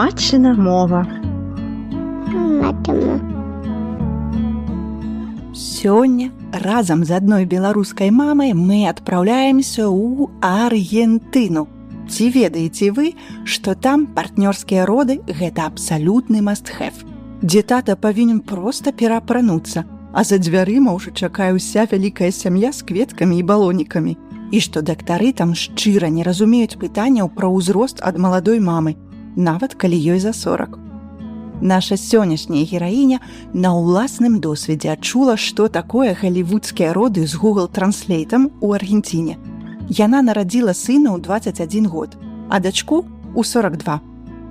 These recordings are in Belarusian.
Матчына мова. Сёння разам з адной беларускай мамай мы адпраўляемся ў Аргентыну. Ці ведаеце вы, што там партнёрскія роды – гэта абсалютны must-have, дзе тата павінен проста пераапрануцца, а за дзвярыма ўжо чакае ўся вялікая сям'я з кветкамі і балонікамі. І што дактары там шчыра не разумеюць пытанняў пра ўзрост ад маладой мамы, нават калі ёй за 40. Наша сённяшняя гераіня на ўласным досведзе адчула, што такое галівудскія роды з Google Translate у Аргенціне. Яна нарадзіла сына ў 21 год, а дачку ў 42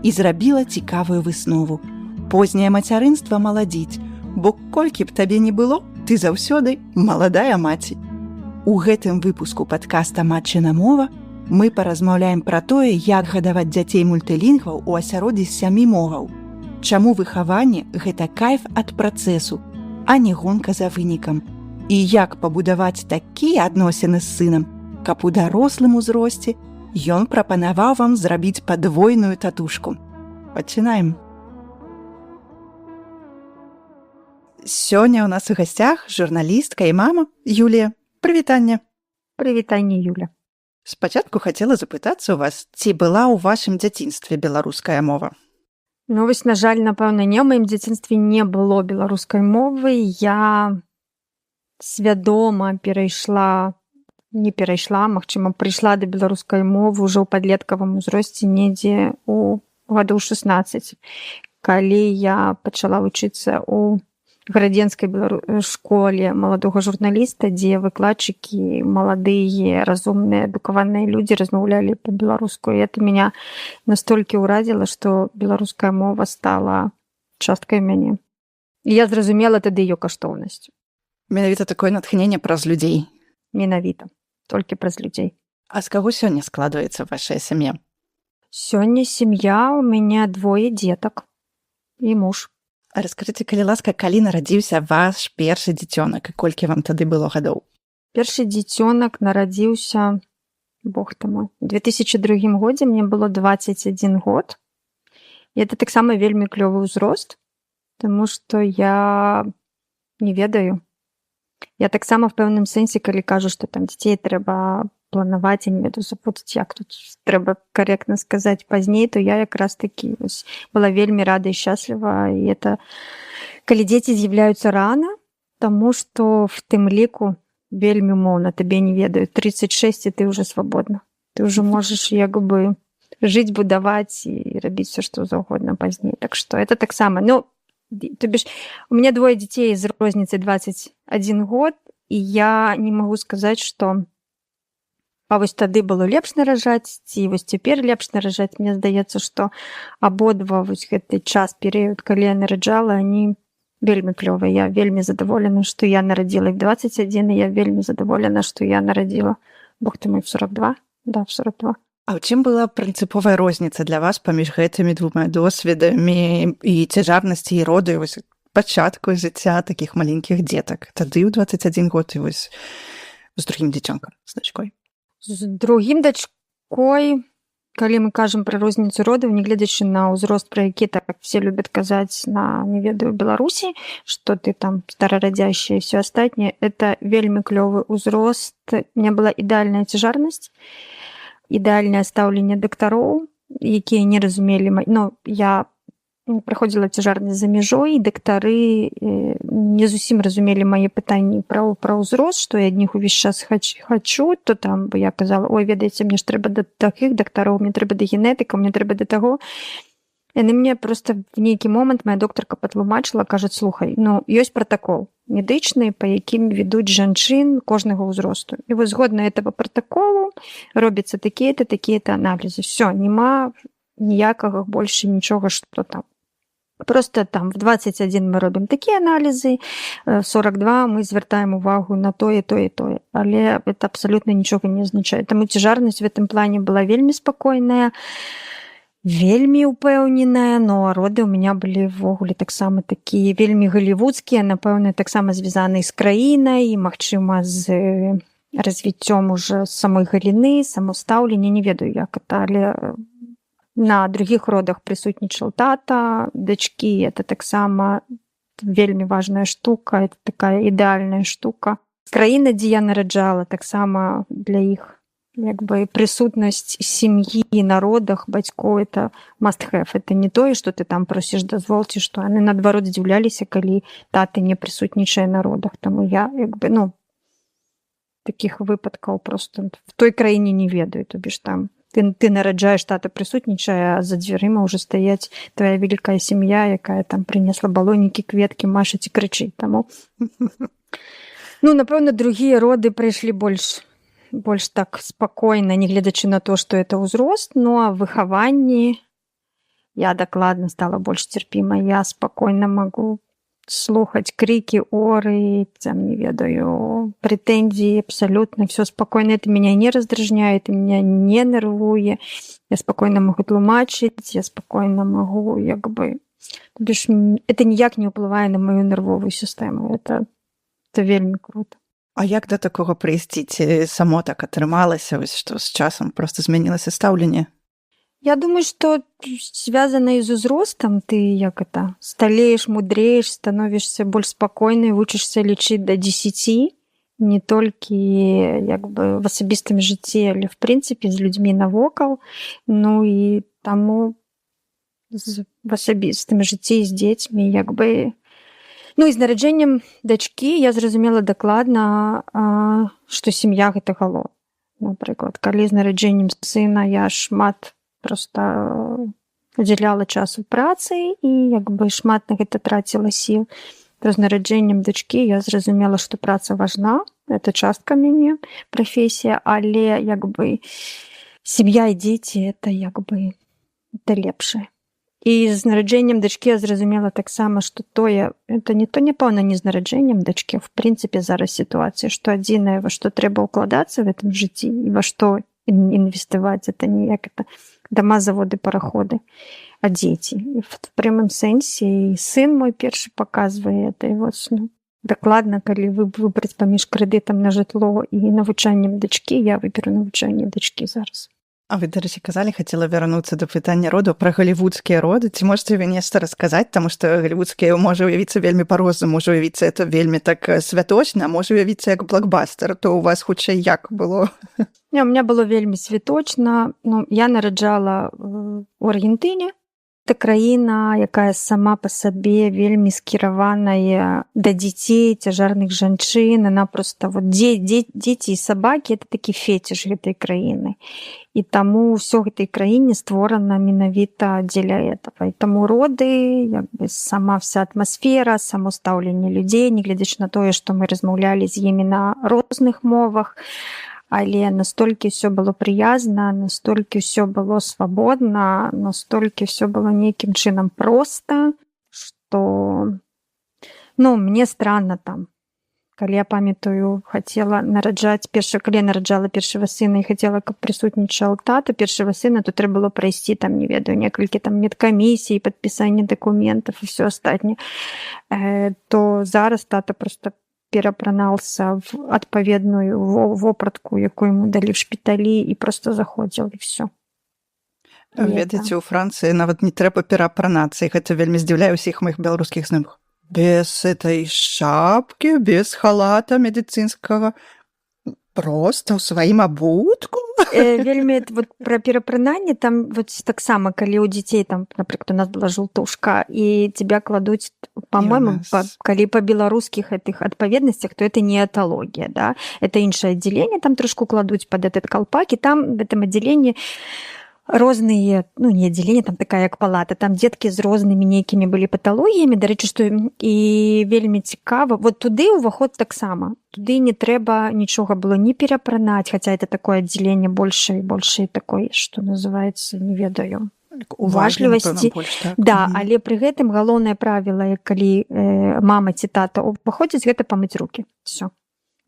і зрабіла цікавую выснову. Познае мацярынства маладзіць, бо колькі б табе не было, ты заўсёды маладая маці. У гэтым выпуску падкаста «Матчына мова» мы паразмаўляем пра тое, як гадаваць дзяцей мультылінгваў у асяроддзі 7 моваў. Чаму выхаванне – гэта кайф ад працэсу, а не гонка за вынікам. І як пабудаваць такія адносіны з сынам, каб у дарослым узросце ён прапанаваў вам зрабіць падвойную татушку. Пачынаем. Сёння ў нас у гасцях журналістка і мама Юлія. Прывітанне. Прывітанне, Юля. Спачатку хацела запытацца ў вас, ці была ў вашым дзяцінстве беларуская мова? Ну, вось, на жаль, напэўна, не. У маім дзяцінстве не было беларускай мовы. Я свядома магчыма, прыйшла да беларускай мовы ўжо ў падлеткавым узросце недзе ў гадоў 16, калі я пачала вучыцца ў градзенскай школе маладога журналіста, дзе выкладчыкі, маладыя, разумныя, адукаваныя людзі размаўлялі па-беларуску. І это мяне настолькі ўразіла, што беларуская мова стала часткай мяне. І я зразумела тады яе каштоўнасць. Менавіта такое натхненне праз людзей. Менавіта. Толькі праз людзей. А з каго сёння складваецца вашая сям'я? Сёння сям'я, у мяне 2 дзетак і муж. А раскажыце, калі ласка, калі нарадзіўся ваш першы дзіцёнак і колькі вам тады было гадоў? Першы дзіцёнак нарадзіўся, бог ты мой, у 2002 годзе, мне было 21 год. І это таксама вельмі клёвы ўзрост, таму што я не ведаю. Я таксама в пэўным сэнсе, калі кажу, што там дзяцей трэба планаваць, я не ведаю, запутаць, як тут трэба карэктна сказаць пазней, то я якраз такі была вельмі рада і шчасліва. І это калі дзеці з'яўляюцца рана, таму што в тым ліку вельмі моўна, табе не ведаю, 36 і ты ўжо свабодна. Ты ўжо можаш як бы жыць, будаваць і рабіць все, што заўгодна пазней. Так што это таксама, то бишь, у меня 2 дзяцей з розніцай 21 год, і я не магу сказаць, што вось тады было лепш наражаць, ці вось цяпер лепш наражаць. Мне здаецца, што абодва вось гэты час, перыяд, калі я нараджала, они вельмі клёвыя. Я вельмі задаволена, што я нарадзіла іх 21, і я вельмі задаволена, што я нарадзіла, бог ты мой, в 42. Да, в 42. А ў чым была прынцыповая розніца для вас паміж гэтымі 2 досведамі і цяжарнасці і роду, і вось пачатку жыцця такіх маленькіх дзетак? Тады ў 21 год і вось з другім дзіцёнкам, з дачкой. З другім дачкой, калі мы кажам пра розніцу родаў, не гледзячы на ўзрост, пра які так все любяць казаць на, не ведаю, Беларусі, што ты там старарадзящая і ўсё астатняе, это вельмі клёвы ўзрост. У меня была ідэальная цяжарнасць, ідэальнае стаўленне дактароў, якія не разумелі, я праходзіла цяжарнасць за мяжой, і дактары не зусім разумелі мае пытанні пра ўзрост, што я ад них увесь час хачу, то там я казала, ой, ведаеце, мне ж трэба да такіх дактароў, мне трэба да генетыка, мне трэба да таго. Яны мне проста в нейкі момант моя доктарка патлумачыла, кажа, слухай, ёсць пратакол медычны, па якім ведуць жанчын кожнага ўзросту. І вось згодна этого пратаколу робяцца такія-то аналізы. Всё, няма ніякага больше нічога, што там. Просто там в 21 мы робім такія аналізы, в 42 мы звяртаем увагу на тое. Але это абсалютна нічога не азначае. Таму цяжарнасць в гэтым плане была вельмі спакойная, вельмі упэўненая, но роды ў меня былі ввогуле таксама такія вельмі галівудскія, напэўна, таксама звязаныя з краінай, магчыма, з развіццём уже самой галіны, самостаўлення, не ведаю як это, але На другіх родах прысутнічаў тата, дачкі, это таксама вельмі важная штука, это такая ідэальная штука. Краіна, дзе я нараджала, таксама для іх як бы прысутнасць сям'і на родах бацькоў это must have. Это не тое, што ты там просіш дазвол, ці што яны наадварот здзіўляліся, калі таты не прысутнічае на родах. Таму я як бы, такіх выпадкаў просто в той краіне не ведаю. То бишь там ты нараджаеш, тата прысутнічае, а за дзвярыма ўжо стаяць твая вялікая сям'я, якая там прынесла балонікі, кветкі, машыць і крычыць. Таму напэўна, другія роды прайшлі больш так спакойна, не гледзячы на то, што это ўзрост, а выхаванні я дакладна стала больш цярпімай. Я спакойна магу слухаць крыкі, оры, там, не ведаю, прэтэнзіі, абсалютна всё спакойна. Это меня не раздражняе, это меня не нервуе. Я спакойна магу тлумачыць, я спакойна магу як бы... Это ніяк не ўплывае на маю нервовую сістэму. Это вельмі круто. А як да такога прыйсці? Ці само так атрымалася, што з часам проста змянілася стаўленне? Я думаю, что связано и с узростом. Ты сталеешь, мудреешь, становишься больше спокойной, учишься лечить до 10, не только в асабістым жыцці, але в принципе з людьми навокал. И тому в асабістым жыцці з дзецьмі і з нараджэннем дачкі я зразумела дакладна, што сям'я гэта галоўнае. Напрыклад, калі з нараджэннем сына я шмат просто удзяляла часу працы і шмат на гэта траціла сіл, то з нараджэннем дачкі я зразумела, што праца важна, это частка мяне, прафесія, але сям'я і дзеці это лепшае. І з нараджэннем дачкі я зразумела таксама, што это непэўна не з нараджэннем дачкі, в прынцыпе зараз сітуацыя, што адзінае, во што трэба ўкладацца в гэтым жыцці і во што інвеставаць, это не як это дома, заводы, параходы, а дзеці. І в прямым сэнсе і сын мой першы паказвае это. І дакладна, калі выбраць паміж крэдытам на жытло і навучаннем дачкі, я выберу навучанне дачкі зараз. А вы, дарэчы, казалі, хацела вярнуцца да пытання роду пра галівудскія роды. Ці можаце вы нешта расказаць, таму што галівудскія можа уявіцца вельмі па-рознаму, можа уявіцца это вельмі так святочна, можа уявіцца як блокбастер. То у вас хутчэй як было? У меня было вельмі святочна. Я нараджала у Аргентыне. Это краіна, якая сама па сабе вельмі скіраваная да дзяцей, цяжарных жанчын. Она просто дзеці і сабакі это такі фетиш гэтай краіны. І таму ўсё гэтай краіне створана менавіта дзеля этого. І таму роды, сама вся атмасфера, само стаўленне людзей, не гледзячы на тое, што мы размаўлялі з імі на розных мовах, але настолькі ўсё было прыязна, настолькі ўсё было свабодна, настолькі ўсё было нейкім чынам проста, што мне странна там. Калі я памятаю, хацела нараджаць калі я нараджала першага сына і хацела, каб прысутнічаў тата першага сына, то трэба было прайсці там, не ведаю, некалькі там медкамісій, падпісанне дакументаў і ўсё астатняе. То зараз тата проста перапранался в адпаведную вопратку, якую ему далі в шпіталі, і просто заходзіў, і все. Ведаеце, у Францыі нават не трэба пераапранацца, і гэта вельмі здзіўляе ўсіх моих беларускіх знакомых. Без этой шапки, без халата медицинского, просто ў сваім абутку. Вельмі пра перапрананне, там таксама, калі ў дзяцей, там, напрыклад, у нас была жолтушка, і тебя кладуць, по-моему, калі па беларускіх этих адпаведнасцях, то это не эталогія, да? Это іншае аддзяленне, там трошку кладуць пад этот калпак, і там в этом аддзяленні розныя, не аддзяленне, там такая як палата, там дзеткі з рознымі нейкімі былі паталогіямі, дарэчы, што і вельмі цікава. Туды ўваход таксама. Туды не трэба нічога было не перапранаць, хаця это такое аддзяленне большай такой, што называецца, не ведаю, уважлівасці. Да, але пры гэтым галоўнае правіла, калі мама ці тата паходзяць, гэта памыць рукі. Всё.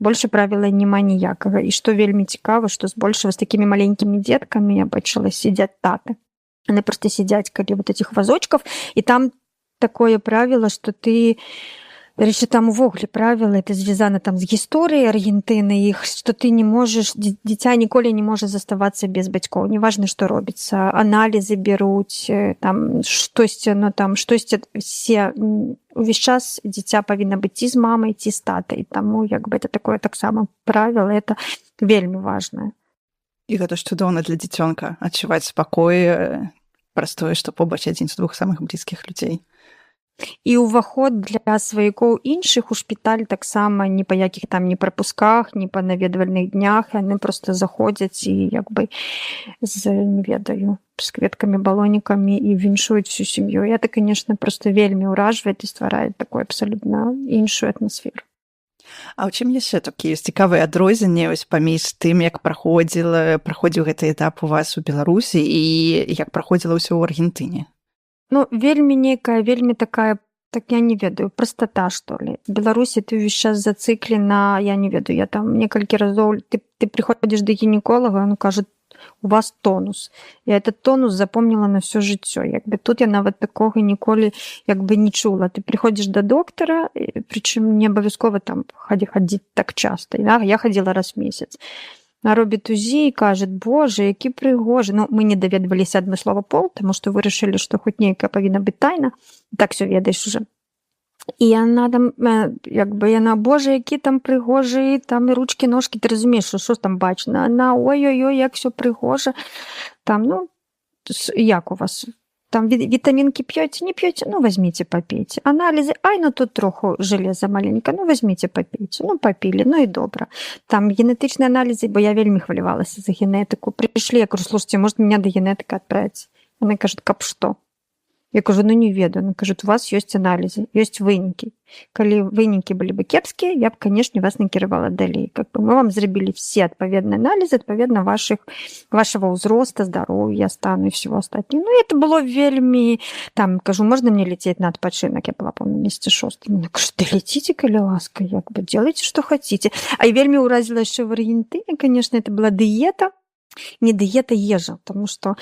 Больше правила няма ніякага. І што вельмі цікава, што збольшага з такімі маленькімі дзеткамі я бачыла, сидзяць таты. Яны просто сидзяць каля этих вазочков, і там такое правило, што ты Дарэчы, там увогуле правілы, это звязана там з гісторыяй Аргентыны, іх, што ты не можаш, дзіця ніколі не можа заставацца без бацькоў. Неважна, што робіцца. Аналізы бяруць, там штосьці, все увесь час дзіця павінна быць ці з мамай, ці з татай. Таму як бы это такое таксама правіла, это вельмі важнае. І гэта ж цудоўна для дзіцёнка адчуваць спакой праз тое, што побач адзін з двух самых блізкіх людзей. І ўваход для сваякоў іншых у шпіталь таксама ні па якіх там ні прапусках, ні па наведвальных днях, яны проста заходзяць і як бы не ведаю, з кветкамі, балонікамі і віншуюць всю сям'ю. І это, конечно, проста вельмі ўражвае і стварае такую абсалютна іншую атмасферу. А ў чым яшчэ такія цікавыя адрозненні паміж тым, як праходзіў гэты этап у вас у Беларусі і як праходзіла ўсё ў Аргентыне? Ну, вельмі такая, так я не ведаю, простота, что ли. В Беларуси ты весь час зациклена, я не ведаю, я там некалькі разоў, ты приходишь до гинеколога, он кажет, у вас тонус. Я этот тонус запомнила на все жыццё. Як бы тут я нават такога ніколі як бы не чула. Ты приходишь до доктора, причем не абавязкова там ходить так часто. Я ходила раз в месяц. Робіць УЗІ і кажа, боже, які прыгожы. Ну, мы не даведваліся адмыслова пол, таму што вырашылі, што хоць нейкая павінна быць тайна. Так всё ведаеш уже. І яна там, як бы яна, боже, які там прыгожы, там і ручкі, ножкі, ты разумееш, што там бачна. Она, ой-ой-ой, як всё прыгожа. Там, ну, як у вас? Там витаминки пьете, не пьете, ну возьмите, попейте. Анализы, ну тут троху железа маленько, ну возьмите, попейте. Ну попили, ну и добро. Там генетичные анализы, бо я вельмі хвалевалась за генетику. Пришли, я говорю, слушайте, может меня до генетика отправить? Она говорит, каб что? Я кажу, ну не ведаю. Она говорит, у вас есть анализы, есть вынікі. Калі вынікі былі бы кепскія, я б, конечно, вас накіравала далей. Как бы мы вам зрабілі все адпаведныя анализы, адпаведна вашего ўзроста, здароўя, стану и всего остального. Ну, это было вельмі... Там, кажу, можно мне лететь на отпочинок? Я была, помню, месяце 6. Она говорит, да летите, коли ласка, як бы, делайте, что хотите. А и вельмі уразила еще в Аргентине, конечно, это была диета, не диета, ежа, потому что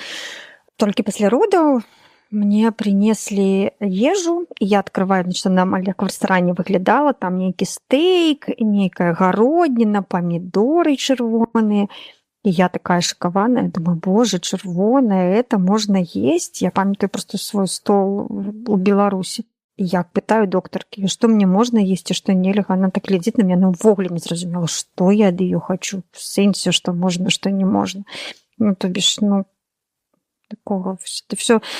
только после родов мне принесли ежу, и я открываю, значит, она как в ресторане выглядала, там некий стейк, некая городнина, помидоры червоные. И я такая шокованная, думаю, боже, червоное, это можно есть? Я памятаю просто свой стол у Беларуси. И я пытаю докторки, что мне можно есть, и что нельзя. Она так глядит на меня, ну, вогуле не зразумела, что я от её хочу. В сенсе, что можно, что не можно. Ну, то бишь, ну, такого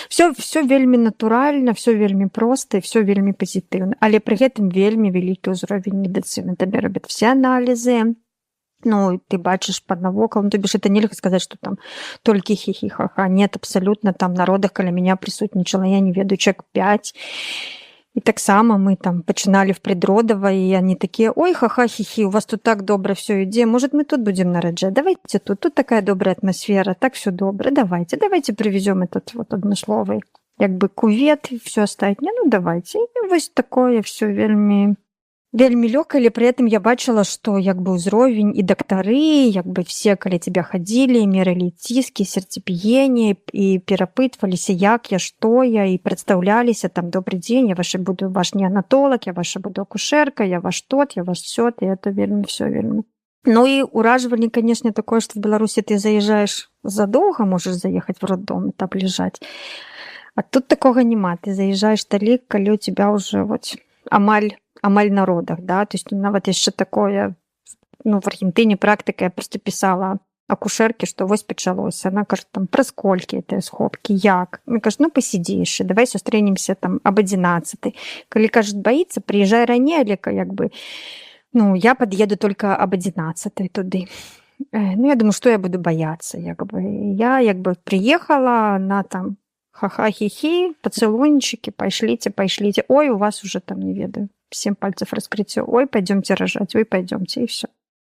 все вельмі натуральна, все вельмі проста і все вельмі пазітыўна, але пры гэтым вельмі вялікі ўзровень медыцыны. Табе робяць все аналізы, ну ты бачыш пад навокал, ну то бишь это нельга сказаць, что там толькі хихи-ха-ха, нет, абсолютно там на родах каля меня присутнічала, я не ведаю, человек 5. И так само мы там пачынали в предродовой, и они такие, ой, ха-ха-хи-хи, у вас тут так добра все ідзе, может мы тут будем нараджать, давайте тут такая добрая атмосфера, так все добро, давайте привезем этот вот адмысловый, як бы кувет и все остальное, ну давайте. И вось такое все вельмі лёгка, але при этом я бачила, что як бы ўзровень і дактары, як бы все, калі тебя ходили, мерили ціски, сердцебиение и перапытваліся, як я, что я, и представляліся там, добрый день, я буду ваш неонатолог, я ваша буду акушерка, я ваш тот, я ваш сёт, и это вельмі все вельмі. Ну и ураживали, конечно, такое, что в Беларуси ты заезжаешь задолго, можешь заехать в роддом и там лежать. А тут такого нема, ты заезжаешь далеко, калі у тебя уже вот амаль на родах, да, то есть нават яшчэ такое, ну, в Аргентине практика, я просто писала акушерке, что вось пачалося, она кажет, там, праз колькі это сходкі, як? Она кажет, ну, посиди яшчэ, давай сустрэнемся там об 11. Калі, кажет, боится, приезжай ранее, але як бы, ну, я подъеду только об 11 туды. Ну, я думаю, что я буду бояться, як бы. Я, як бы, приехала, она там ха-ха-хи-хи, поцелуйнички, пошлите, ой, у вас уже там, не ведаю, 7 пальцев раскрытия, ой, пойдемте рожать, ой, пойдемте, и все.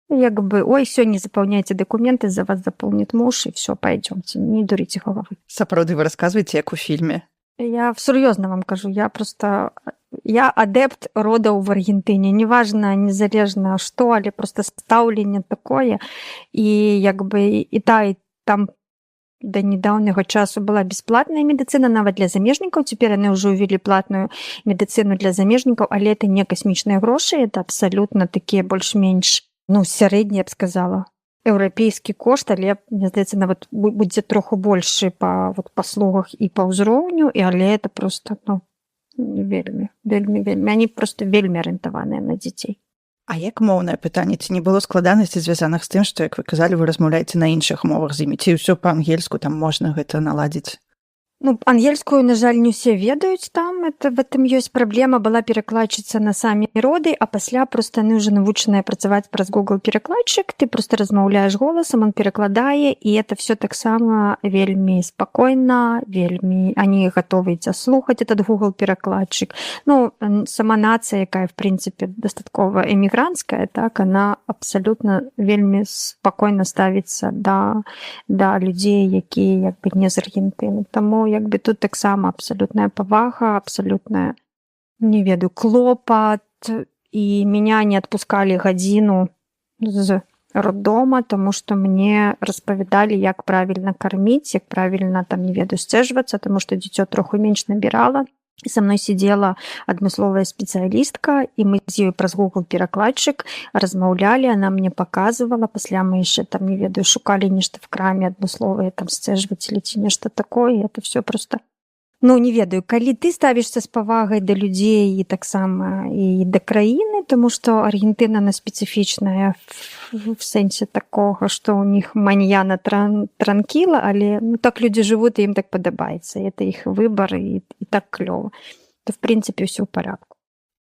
Я как бы, ой, все, не заполняйте документы, за вас заполнит муж, и все, пойдемте, не дурите головы. Сапраўды, вы рассказываете, как у фильме. Я серьезно вам кажу, я адепт родаў в Аргентине, неважно, незалежно что, але просто стаўленне такое, и як бы, и там да нядаўняга часу была бясплатная медыцына нават для замежнікаў. Цяпер яны ўжо ўвялі платную медыцыну для замежнікаў, але это не касмічныя грошы, это абсалютна такія больш-менш, сярэднія, я б сказала, еўрапейскі кошт, але мне здаецца нават будзе троху большы па паслугах і па ўзроўню, але это просто вельмі они просто вельмі арыентаваныя на дзяцей. А як моўнае пытанне, ці не было складанасці звязаных з тым, што, як вы казалі, вы размаўляеце на іншых мовах з імі, ці ўсё па-ангельску там можна гэта наладзіць? Ангельскую, на жаль, не ўсе ведаюць там, это в этом ёсць праблема, была перакладчыца на самі роды, а пасля проста яны ўжо навучаныя працаваць праз Google перакладчык, ты просто размаўляеш голасам, он перакладае, і это все таксама вельмі спакойна, вельмі они готовы ця слухаць этот Google перакладчык. Сама нацыя, якая в прынцыпе дастаткова эмігранцкая, так, она абсалютна вельмі спакойна ставіцца да людзей, якія не з Аргентыны. Таму тут таксама абсалютная павага, абсалютная, не ведаю, клопат, і меня не адпускалі гадзіну з роддома, таму што мне распавядалі, як правільна карміць, як правільна там, не ведаю, сцэжвацца, таму што дзіцё троху менш набірала. І са мной сидзела адмысловая спецыялістка, і мы з ёй праз Google перакладчык размаўлялі, она мне показывала, пасля мы яшчэ там, не ведаю, шукалі нешта в краме адмысловае там сцэжвацелі ці нешта такое, это все просто, не ведаю, калі ты ставішся з павагай да людзей і таксама і да краіны, тому што Аргентына на спецыфічная в сэнсе такога, што ў них маньяна транкіла, але так людзі жывуць, і ім так падабаецца, это іх выбар, і так клёва. То в прынцыпе ўсё ў парадку.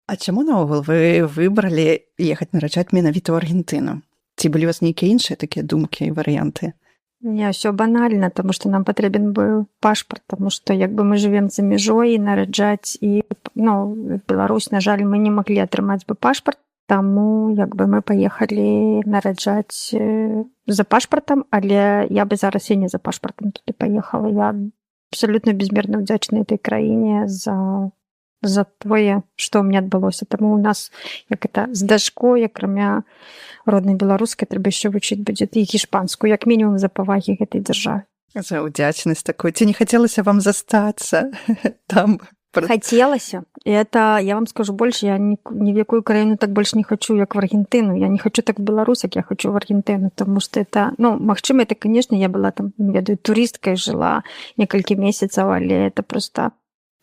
А чаму наогул вы выбралі ехаць нараджаць менавіта ў Аргентыну? Ці былі у вас нейкія іншыя такія думкі і варыянты? Не, все банальна, тому што нам патрэбен быў пашпарт, тому што мы жывем за мяжой, і нараджаць, і Беларусь, на жаль, мы не маглі атрымаць бы пашпарт, таму мы паехалі нараджаць за пашпартам, але я бы зараз і не за пашпартам туды паехала. Я абсалютна безмерна ўдзячна этой краіне за тое, што ў мяне адбылося. Таму у нас з дачкой, акрамя роднай беларускай, трэба яшчэ вучыць будзе і гішпанскую, як мінімум за павагі гэтай дзяржавы. За ўдзячнасць такой. Ці не хацелася вам застацца там? Хотелось. И это, я вам скажу больше, я ни в какую краину так больше не хочу, как в Аргентину. Я не хочу так в Беларусь, как я хочу в Аргентину, потому что это, магчыма, это, конечно, я была там, не ведаю, туристкой жила несколько месяцев, але это просто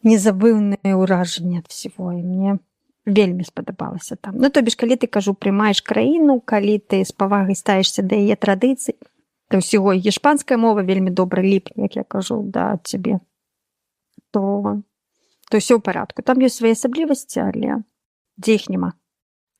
незабыўнае ўражанне ад всего, і мне вельмі спадабалася там. То бишь, калі ты, кажу, прымаеш краіну, калі ты з павагай ставішся да яе традыцый, да ўсяго, іспанская мова вельмі добра ліпне, як я кажу, да цябе, то ўсё ў парадку. Там ёсць свае асаблівасці, але дзе іх няма.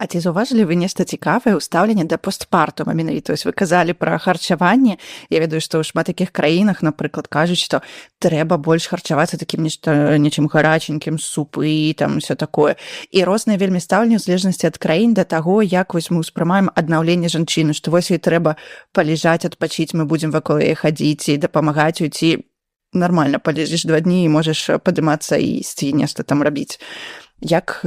А ці заўважылі вы нешта цікавае ў стаўленні да постпартума менавіта? Вы казалі пра харчаванне. Я ведаю, што ў шмат такіх краінах, напрыклад, кажуць, што трэба больш харчавацца такім нечым гараченькім, супы, там усё такое. І розныя вельмі стаўленні ў залежнасці ад краін да таго, як мы ўспрымаем аднаўленне жанчыны, што ёй трэба палежаць, адпачыць, мы будзем вакол яе хадзіць і дапамагаць ёй, ці нармальна палежыш 2 дні і можаш падымацца і ісці нешта там рабіць. Як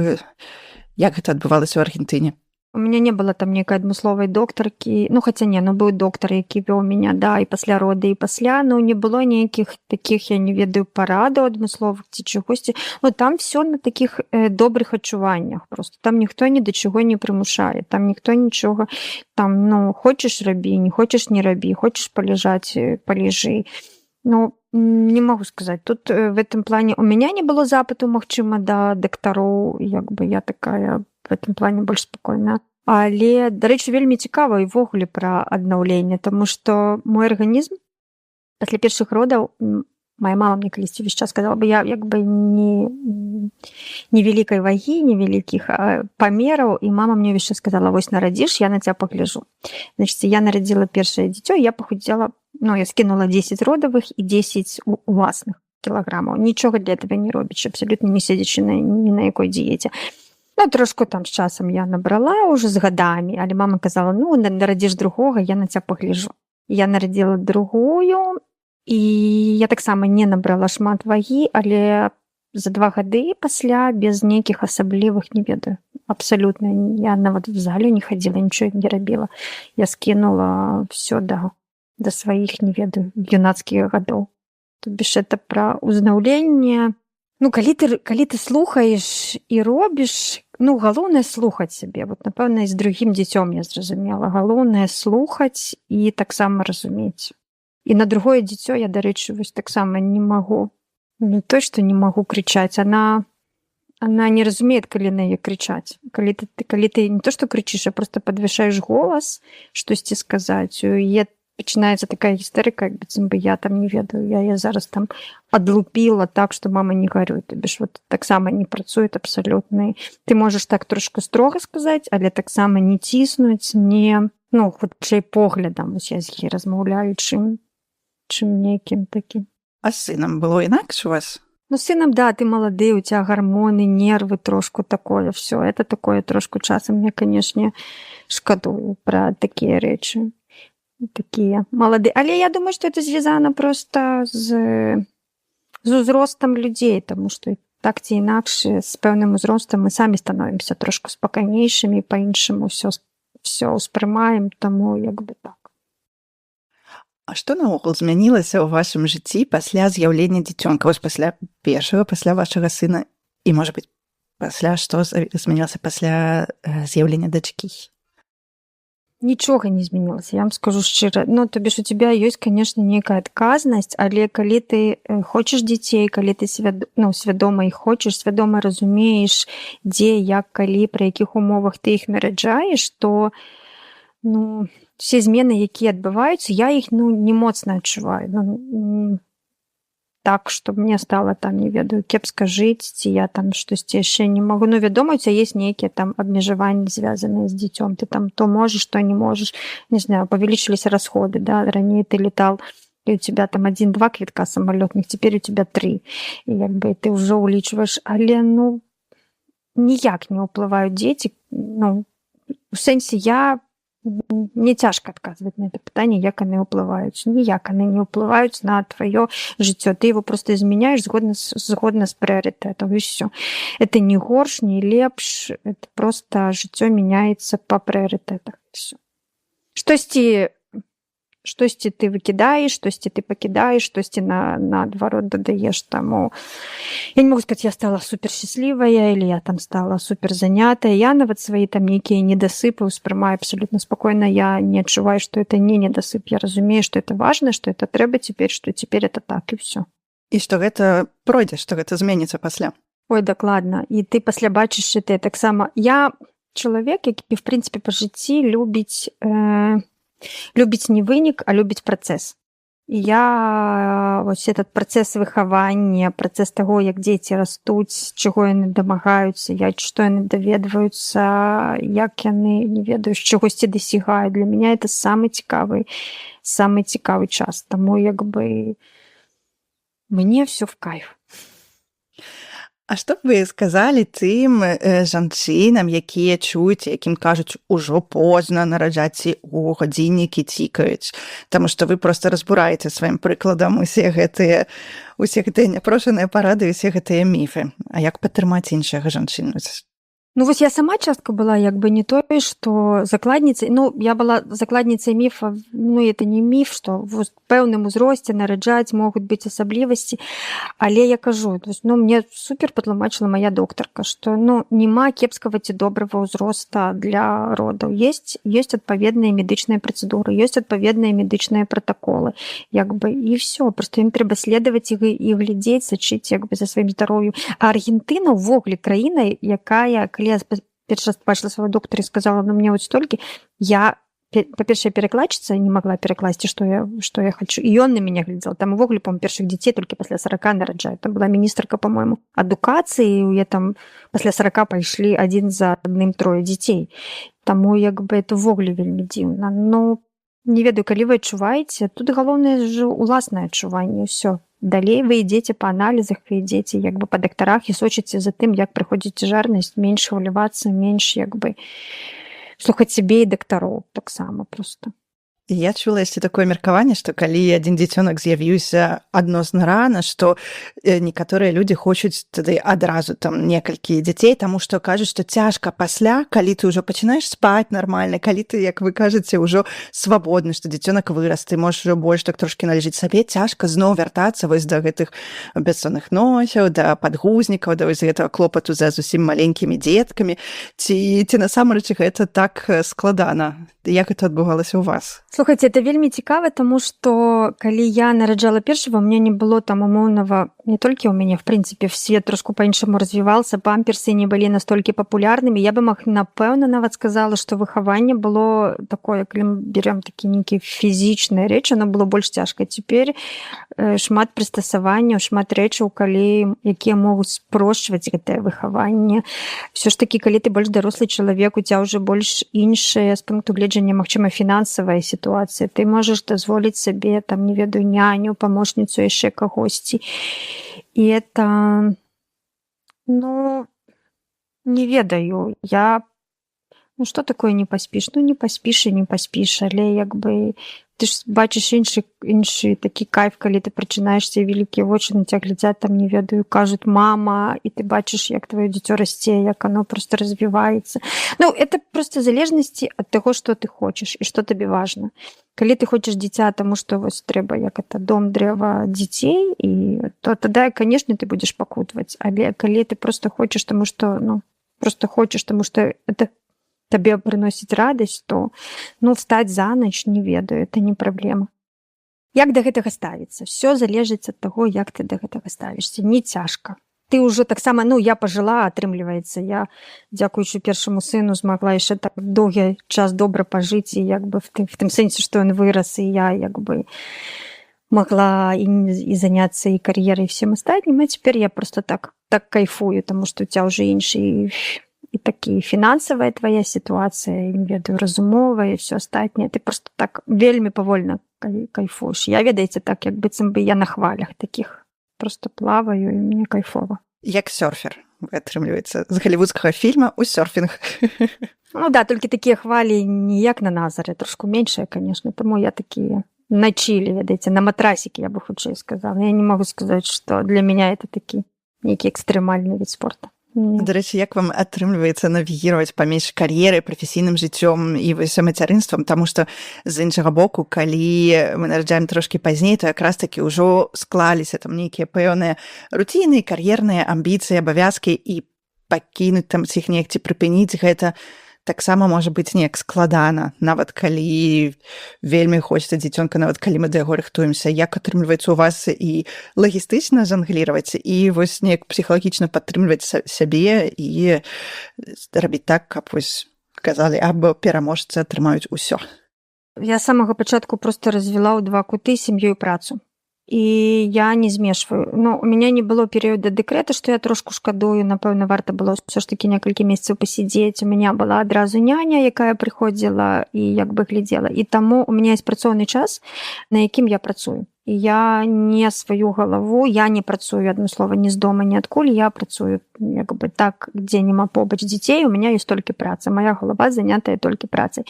гэта адбывалася ў Аргентыне? У меня не было там нейкай адмысловай доктаркі, быў доктар, які вёў мяне, да, і пасля роды, і пасля, не было нейкіх такіх, я не ведаю, парадаў адмысловых ці чагосьці. Там все на такіх добрых адчуваннях просто. Там ніхто ні да чаго не прымушае, там ніхто нічога, там, хочаш рабі, не хочаш не рабі, хочаш палежаць, палежы. Не могу сказать. Тут в этом плане у меня не было запыту, магчыма, да дактароў, я такая в этом плане больш спакойная. Але, дарэчы, вельмі цікава і ввогуле пра аднаўленне, таму што мой арганізм пасля першых родаў, моя мама мне калісьці увесь час сказала, я невялікай вагі, невялікіх памераў, і мама мне увесь час сказала, вось нарадзіш, я на цябе пагляжу. Значит, я нарадзіла першае дзіцё, я пахудзела, я скинула 10 родовых и 10 уласных килограммов. Ничего для этого не робячи, абсолютно не сидячи ни на якой диете. Трошку там с часом я набрала уже с годами, але мама казала, нарадишь другого, я на тебя погляжу. Я нарадила другую, и я так само не набрала шмат ваги, але за 2 гады пасля без нейкіх асаблівых, не ведаю, абсолютно. Я нават в зале не ходила, ничего не робила. Я скинула все, да. да сваіх, не ведаю, юнацкіх гадоў. То бишь это пра ўзнаўленне. Ну, калі ты слухаеш і робіш, ну, галоўнае слухаць сябе. Вот, напэўна, і з другім дзіцём я зразумела. Галоўнае слухаць і таксама разумець. І на другое дзіцё я, дарэчы, вось таксама не магу. Не то, што не магу крычаць, она не разумеет, калі на яе крычаць. Калі ты не то, што крычыш, а просто падвышаеш голас, штосьці сказаць, у яе пачынаецца такая гістэрыка, як быццам бы я там не ведаю, я зараз там адлупіла так, што мама не гарюй. То бишь, вот таксама не працуе абсалютна. Ты можаш так трошку строга сказаць, але таксама не ціснуць, не, ну, хутчэй поглядам, вось я з яе размаўляю, чым нейкім такім. А з сынам было інакш у вас? Ну, с сыном, да, ты молодый, у тебя гормоны, нервы, трошку такое все. Это такое трошку часом я, конечно, шкадую про такие речи. Такие молодые. Але я думаю, что это звязано просто з узростом людей, тому что так ці інакш з пэўным узростом мы самі становимся трошку спакайнейшымі, па-іншаму все ўспрымаем, таму як бы так. А што наогул змянілася ў вашым жыцці пасля з'яўлення дзіцёнка? Вось пасля першага, пасля вашага сына і, можа быць, пасля што змянілася пасля з'яўлення дачкі? Нічога не змянілася, я вам скажу шчыра. Ну, то бишь у тебя ёсць, конечно, нейкая адказнасць, але калі ты хочаш дзяцей, калі ты свядома іх хочаш, свядома разумееш, дзе, як, калі, пры якіх умовах ты іх нараджаеш, то, ну, все змены, якія адбываюцца, я іх, ну, не моцна адчуваю. Ну, так, чтобы мне стало там, не ведаю, кепска жыць, ці я там штосьці яшчэ не могу. Ну, вядома, у тебя есть нейкія там абмежаванні, звязаныя з дзіцём. Ты там то можешь, то не можешь. Не знаю, павялічыліся расходы, да, раней ты летал, и у тебя там 1-2 квитка самолетных, теперь у тебя 3. И як бы ты ўжо улічваеш, але, ну, ніяк не ўплываюць дзеці. Ну, у сэнсе мне цяжка адказваць на это пытанне, як яны ўплываюць. Ніяк яны не ўплываюць на твоё жыццё. Ты его просто змяняеш згодна з прыярытэтаў, і ўсё. Это не горш, не лепш, это просто жыццё мяняецца па прыярытэтах. Штосьці ты выкідаеш, штосьці ты пакідаеш, штосьці наадварот дадаеш таму. Я не могу сказать, я стала супер счастливая, или я там стала супер занятая. Я нават свои там нейкія недосыпы успрымаю абсолютно спокойно. Я не адчуваю, что это не недосып. Я разумею, что это важно, что это трэба теперь, что теперь это так, и все. І што гэта пройдзе, што гэта зменіцца пасля. Ой, дакладна. І ты пасля бачыш, ты таксама. Я чалавек, які, в принципе, па жыцці любіць не вынік, а любіць працэс. І я вось этот працэс выхавання, працэс таго, як дзеці растуць, чаго яны дамагаюцца, што яны даведваюцца, як яны, не ведаю, з чагосьці дасягаюць. Для мяне это самы цікавы час. Таму як бы мне все в кайф. А што б вы сказалі тым жанчынам, якія чуюць, якім кажуць, ужо позна нараджаць, ці у гадзіннікі цікаюць? Таму што вы проста разбураеце сваім прыкладам усе гэтыя няпрошаныя парады, усе гэтыя міфы. А як падтрымаць іншага жанчыну? Ну, вось я сама частка была як бы не той, што закладніцай, ну, я была закладніцай міфа, ну, это не міф, што в пэўным узросце нараджаць могуць быць асаблівасці, але я кажу, ну, мне супер патлумачыла моя доктарка, што, ну, няма кепскага ці добрага ўзроста для родаў. Ёсць адпаведныя медычныя працэдуры, ёсць адпаведныя медычныя пратаколы, як бы, і все, просто ім трэба следаваць і глядзець, сачыць, як бы, за сваім здароўем. А Аргентына ўвогуле краіна, якая, я першы раз бачила свого доктора и сказала, ну, мне вот столькі, я, по-перше, перекладчица, не могла перекласти, что я хочу. И он на меня глядел. Там увогуле, по-моему, первых детей только после 40 нараджают. Там была министрка, по-моему, адукации, и там после 40 пайшлі один за одним 3 детей. Таму, як бы, это увогуле вельмі дзіўна. Ну, не ведаю, калі вы адчуваеце, тут галоўнае ж уласнае адчуванне, ўсё. Далей вы ідзеце па аналізах, вы ідзеце як бы па дактарах і сочыце за тым, як прыходзіць цяжарнасць, менш хвалявацца, менш як бы слухаць сябе і дактароў таксама проста. Я чула яшчэ такое меркаванне, што калі адзін дзіцёнак з'явіўся адносна рана, што некаторыя людзі хочуць тады адразу там некалькі дзяцей, таму што кажуць, што цяжка пасля, калі ты ўжо пачынаеш спаць нармальна, калі ты, як вы кажаце, ўжо свабодны, што дзіцёнак вырас, ты можаш ужо больш так трошкі належыць сабе, цяжка зноў вяртацца вось да гэтых бессонных ночаў, да падгузнікаў, да вось гэтага клопату за зусім маленькімі дзеткамі. Ці насамрэч гэта так складана? Як гэта адбывалася ў вас? Слухайте, это вельмі цікава, тому што калі я нараджала першага, у меня не было там умоўнага, не толькі ў мяне, в прынцыпе, свет трошку па-іншаму развіваўся, памперсы не былі настолькі папулярнымі. Я бы напэўна нават сказала, што выхаванне было такое, калі мы берем такі нейкі фізічныя рэчы, оно было больш цяжка. Цяпер шмат прыстасаванняў, шмат рэчаў, якія могуць спрошчваць гэтае выхаванне. Всё ж такі, калі ты больш дарослы чалавек, у цябе ўжо больш іншае з пункту гледжання, магчыма, фінансавая сітуацыя. Ты можаш дазволіць сабе, там, не ведаю, няню, памочніцу, яшчэ кагосьці. І это, ну, не ведаю, што такое не паспіш? Ну, не паспіш і не паспіш, але як бы ты ж бачыш іншы такі кайф, калі ты прачынаешся, вялікія вочы на цябе глядзяць, там, не ведаю, кажуць мама, і ты бачыш, як твоё дзіцё расце, як оно просто развіваецца. Ну, это просто залежнасці ад таго, што ты хочаш і што табе важна. Калі ты хочаш дзіця, таму што вось трэба, як это, дом, дрэва, дзяцей, і то тады, канешне, ты будзеш пакутаваць. Але калі ты просто хочаш, таму што, таму што это табе прыносіць радасць, то, встаць за ноч, не ведаю, это не праблема. Як да гэтага ставіцца? Всё залежыць ад таго, як ты да гэтага ставішся. Не цяжка. Ты ўжо таксама, я пажыла, атрымліваецца. Я, дзякуючы першаму сыну, змагла яшчэ так доўгі час добра пажыць, і як бы в тым сэнсе, што ён вырас, і я як бы могла і заняцца і кар'ерай, і всем астатнім, а цяпер я просто так кайфую, таму што у цябе ўжо іншы і такі фінансавая твая сітуацыя, не ведаю, разумовая і всё астатняе. Ты просто так вельмі павольна кайфуеш. Я, ведаеце, так, як быццам бы я на хвалях такіх просто плаваю, і мне кайфова. Як сёрфер, атрымліваецца, з галівудскага фільма ў сёрфінг. Ну да, толькі такія хвалі не як на Назары, трошку меншыя, конечно, таму я такія на чилі, ведаеце, на матрасікі, я бы хутчэй сказала. Я не могу сказаць, што для меня это такі нейкі экстрэмальны від спорта. Дарэчы, як вам атрымліваецца навігіраваць паміж кар'ерай, прафесійным жыццём і вось мацярынствам, таму што з іншага боку, калі мы нараджаем трошкі пазней, то якраз такі ўжо склаліся там нейкія пэўныя руціны, кар'ерныя амбіцыі, абавязкі, і пакінуць там іх неяк ці прыпыніць гэта таксама можа быць неяк складана, нават калі вельмі хочацца дзіцёнка, нават калі мы да яго рыхтуемся. Як атрымліваецца у вас і лагістычна жангліраваць, і вось неяк псіхалагічна падтрымліваць сябе і рабіць так, каб вось казалі, або пераможцы атрымаюць усё? Я з самага пачатку просто развіла ў два куты сям'ю і працу. І я не змешваю. У мяне не было перыяда дэкрэта, што я трошку шкадую, напэўна, варта было ўсё ж такі некалькі месяцаў пасядзець. У мяне была адразу няня, якая прыходзіла і як бы глядзела. І таму у мяне ёсць працоўны час, на якім я працую. І я не сваю галаву, я не працую, адно слова, ні з дома, ні адкуль, я працую як бы так, дзе няма побач дзяцей, у мяне ёсць толькі праца. Моя галава занятая толькі працай.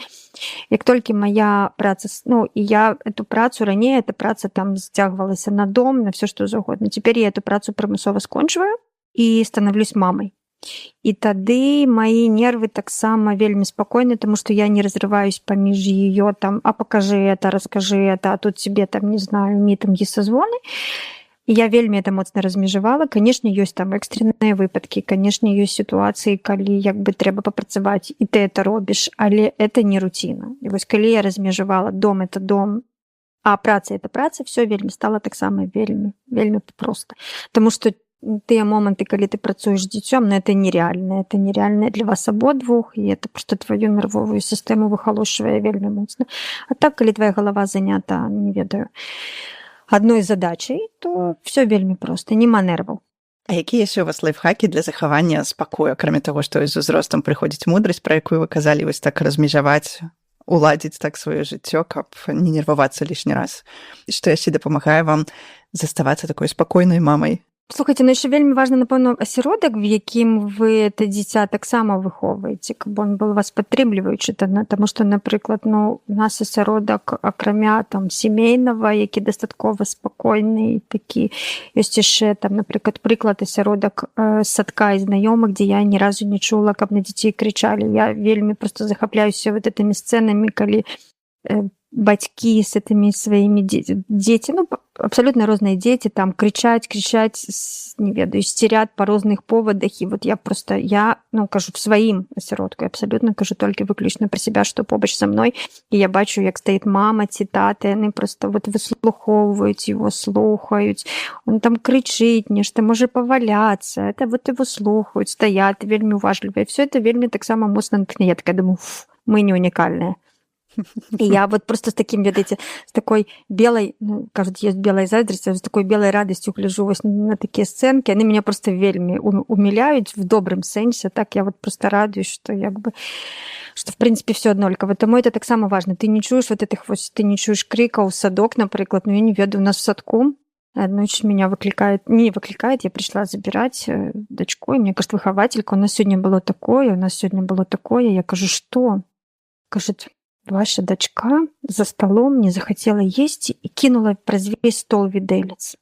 Як толькі моя праца, і я эту працу раней, эта праца там сцягвалася на дом, на все што заўгодна. Цяпер я эту працу прымусова скончваю і становлюсь мамай. І тады мои нервы таксама вельмі спакойны, таму што я не разрываюсь паміж ее там, а покажи это, расскажи это, а тут тебе там, не знаю, мітынгі, созвоны. І я вельмі это моцна размежавала. Канешне, ёсць там экстрэнныя выпадкі, канешне, ёсць сітуацыі, калі як бы трэба папрацаваць, і ты это робіш, але это не руціна. І вось калі я размежавала дом это дом, а праца это праца, все вельмі стала таксама вельмі проста. Таму што тыя моманты, калі ты працуеш з дзіцём, это нереальна для вас абодвух, і это просто твою нервовую сістэму выхалошвае вельмі моцна. А так, калі твоя галава занята, не ведаю, адной задачай, то все вельмі проста, нема нерваў. А якія яшчэ у вас лайфхакі для захавання спакою, акрамя таго, што з узростам прыходзіць мудрасць, пра якую вы казалі, вось так размежаваць, уладзіць так сваё жыццё, каб не нервавацца лішні раз? Што яшчэ дапамагае вам заставацца такой спакойнай мамай? Слухайте, ну яшчэ вельмі важна, напэўна, асяродак, в якім вы это дзіця таксама выхоўваеце, каб он был вас падтрымліваючы, таму што, напрыклад, ну, у нас асяродак, акрамя там сямейнага, які дастаткова спакойны і такі, ёсць яшчэ там, напрыклад, прыклад асяродак садка і знаёмых, дзе я ні разу не чула, каб на дзяцей крычалі. Я вельмі проста захапляюся вот этымі сцэнамі, калі бацькі с этими сваімі дзеці, ну, абсалютна розныя дзеці, там крычаць, не ведаю, сцерят па розных повадах, і вот я кажу в сваім асяродку, я абсалютна кажу толькі выключна пра сябе, што побач са мной, і я бачу, як стаіць мама ці тата, яны проста вот выслухоўваюць его, слухаюць, он там крычыць, нешта можа паваляцца, это вот его слухаюць, стаят вельмі уважлівыя, все это вельмі таксама моцна натхняе, я думаю, мы не унікальныя. И я вот просто с таким, ведаеце, с такой белой, ну, кажуть, есть белая заздрість, с такой белой радостью гляжу вось на такие сценки, они меня просто вельмі умиляют в добрым сенсе, так я вот просто радуюсь, что что в принципе все однолькаво. Тому это так само важно. Ты не чуешь вот этих вот, ты не чуешь криков, садок, например, ну я не ведаю, у нас в садку ночь меня не выкликает, я пришла забирать дочку, и мне кажется, выхователька, у нас сегодня было такое, я кажу, что? Кажет, ваша дочка за столом не захотела есть и кинула праз весь стол відэлец.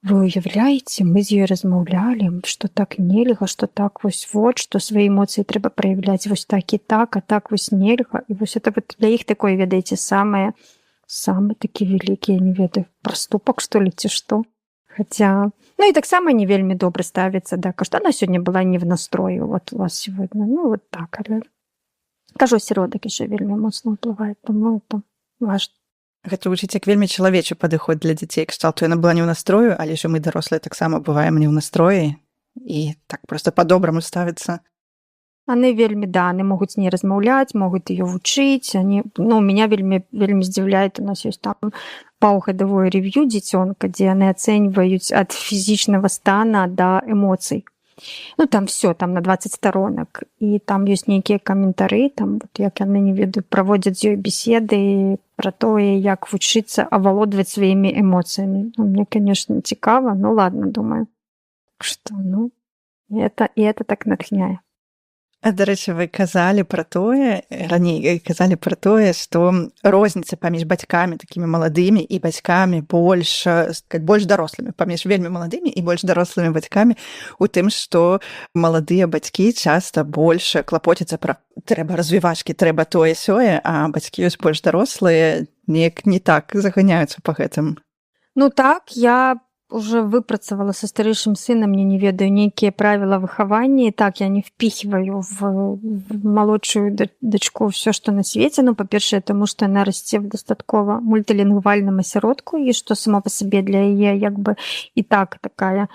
Вы уявляеце, мы з ёй размаўлялі, што так нельга, што так вось вот, што свае эмоцыі трэба праяўляць вось так і так, а так вось нельга. І вось это вот для іх такое, ведаеце, самы такі вялікі, я не ведаю, праступак, што ли, ці што. Хаця, ну і таксама не вельмі добра ставіцца, да, кажа, она сёння была не в настрої, вот у вас сегодня, ну вот так, але... Кажу, асяродак яшчэ вельмі моцна ўплывае, тому это важна. Гэта гучыць як вельмі чалавечы падыход для дзяцей, кшталту яна была не ў настрою, але ж мы дарослыя таксама бываем не ў настроі і так проста па-добраму ставіцца. Яны вельмі, да, яны могуць не размаўляць, могуць ее вучыць, ну, меня вельмі здзіўляет, у нас ёсць там паўгадавое рэв'ю дзіцёнка, дзе яны ацэньваюць ад фізічнага стана да эмоцый. Ну, там все, там на 20 сторонок. И там есть некие комментарии, там, вот, як яны, не ведаю, проводят з ёй беседы про то, як вучыцца авалодваць сваімі эмоцыямі. Ну, мне, конечно, цікава, ну, ладно, думаю. Что, ну, и это так натхняе. Дарэчы, вы казалі пра тое, раней казалі пра тое, што розніца паміж бацькамі такімі маладымі і бацькамі больш дарослымі, паміж вельмі маладымі і больш дарослымі бацькамі у тым, што маладыя бацькі часта больш клапоцяцца пра трэба развівашкі, трэба тое-сёе, а бацькі ёсць больш дарослыя, неяк не так заганяюцца па гэтым. Ну так, я уже выпрацавала со старейшим сыном, мне не ведаю, некие правила выхования. Так, я не впихиваю в молодшую дочку все, что на свете. Ну, по-перше, тому что она расце в достаткова мультилингвальном асяродку, и что само по себе для яе як бы и так такая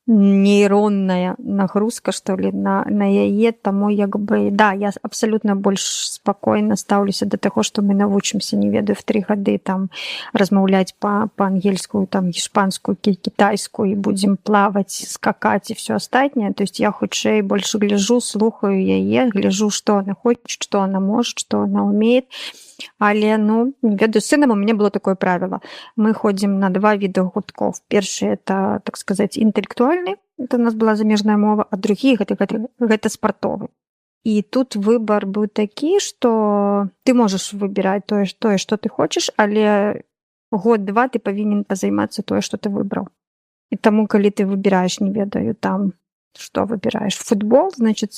нейронная нагрузка, что ли, на яе, таму як бы, да, я абсолютно больш спокойно ставлюся до таго, што мы навучымся, не ведаю, в 3 гады там размаўляць по-ангельску, там, іспанскую, китайскую, и будем плавать, скакать и все остальное. То есть я хутчэй больше гляжу, слухаю яе, гляжу, что она хочет, что она может, что она умеет. Але, ну, не ведаю, с сыном у меня было такое правило. Мы ходим на 2 вида гуртков. Первый это, так сказать, интеллектуальный, это у нас была замежная мова, а другие это спортовый. И тут выбор был такі, что ты можешь выбирать тое, что ты хочешь, але год-два ты повинен позайматься тое, что ты выбрал. И тому, коли ты выбираешь, не ведаю, там, что выбираешь, футбол, значит,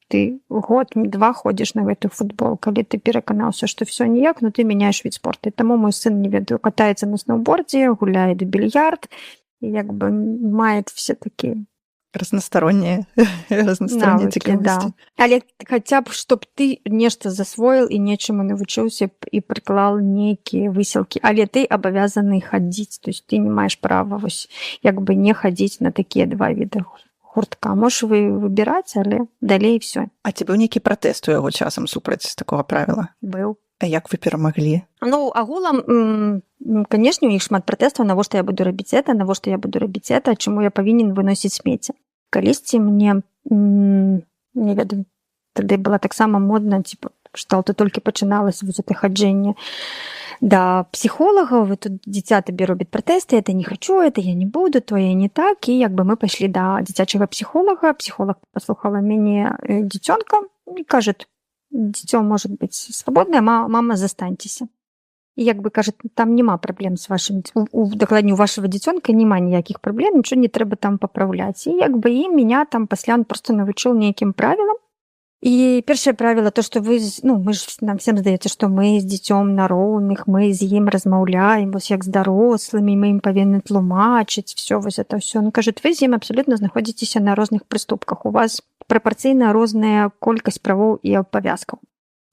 ты год-два ходишь на гэты футбол, калі ты пераканаўся, што все ніяк, но ты меняешь вид спорта. И тому мой сын, не ведаю, катается на сноуборде, гуляет в бильярд, и як бы мает все такие разносторонние цікавості. Да. Але хотя б, чтоб ты нешта засвоил и нечему навучыўся и приклал некие выселки. Але ты обязаны ходить, то есть ты не маешь права вось, як бы не ходить на такие 2 вида гуртка. Можешь вы выбирать, але далей все. А ці быў нейкі пратэст у яго часам супраць такого правіла? Быў. А як вы перамаглі? Ну, агулам, конечно, у іх шмат пратэстаў, навошта я буду рабіць это, чаму я павінен выносіць смецце. Калісьці мне, не ведаю, тады была таксама модна, типа, што толькі пачыналася вот это хаджэнне да псіхолага, вы тут дзіця табе робіць пратэсты, это не хочу, это я не буду, тое не так, і як бы мы пайшлі да дзіцячага псіхолага. Псіхолог паслухала мяне дзіцёнка і кажа: дзіцё может быць свабоднае, мама застаньцеся. І як бы кажа, там няма праблем з вашым, дакладней, у вашего дзіцёнка няма ніякіх праблем, нічого не трэба там папраўляць. І як бы і меня там пасля он просто навучыў нейкім правілам. І першае правіла то, што вы, мы ж, нам всем здаецца, што мы з дзіцём на роўных, мы з ім размаўляем, вось як з дарослымі, мы ім павінны тлумачыць, все вось это ўсё. Он кажа, вы з ім абсалютна знаходзіцеся на розных прыступках. У вас прапарцыйна розная колькасць правоў і абавязкаў.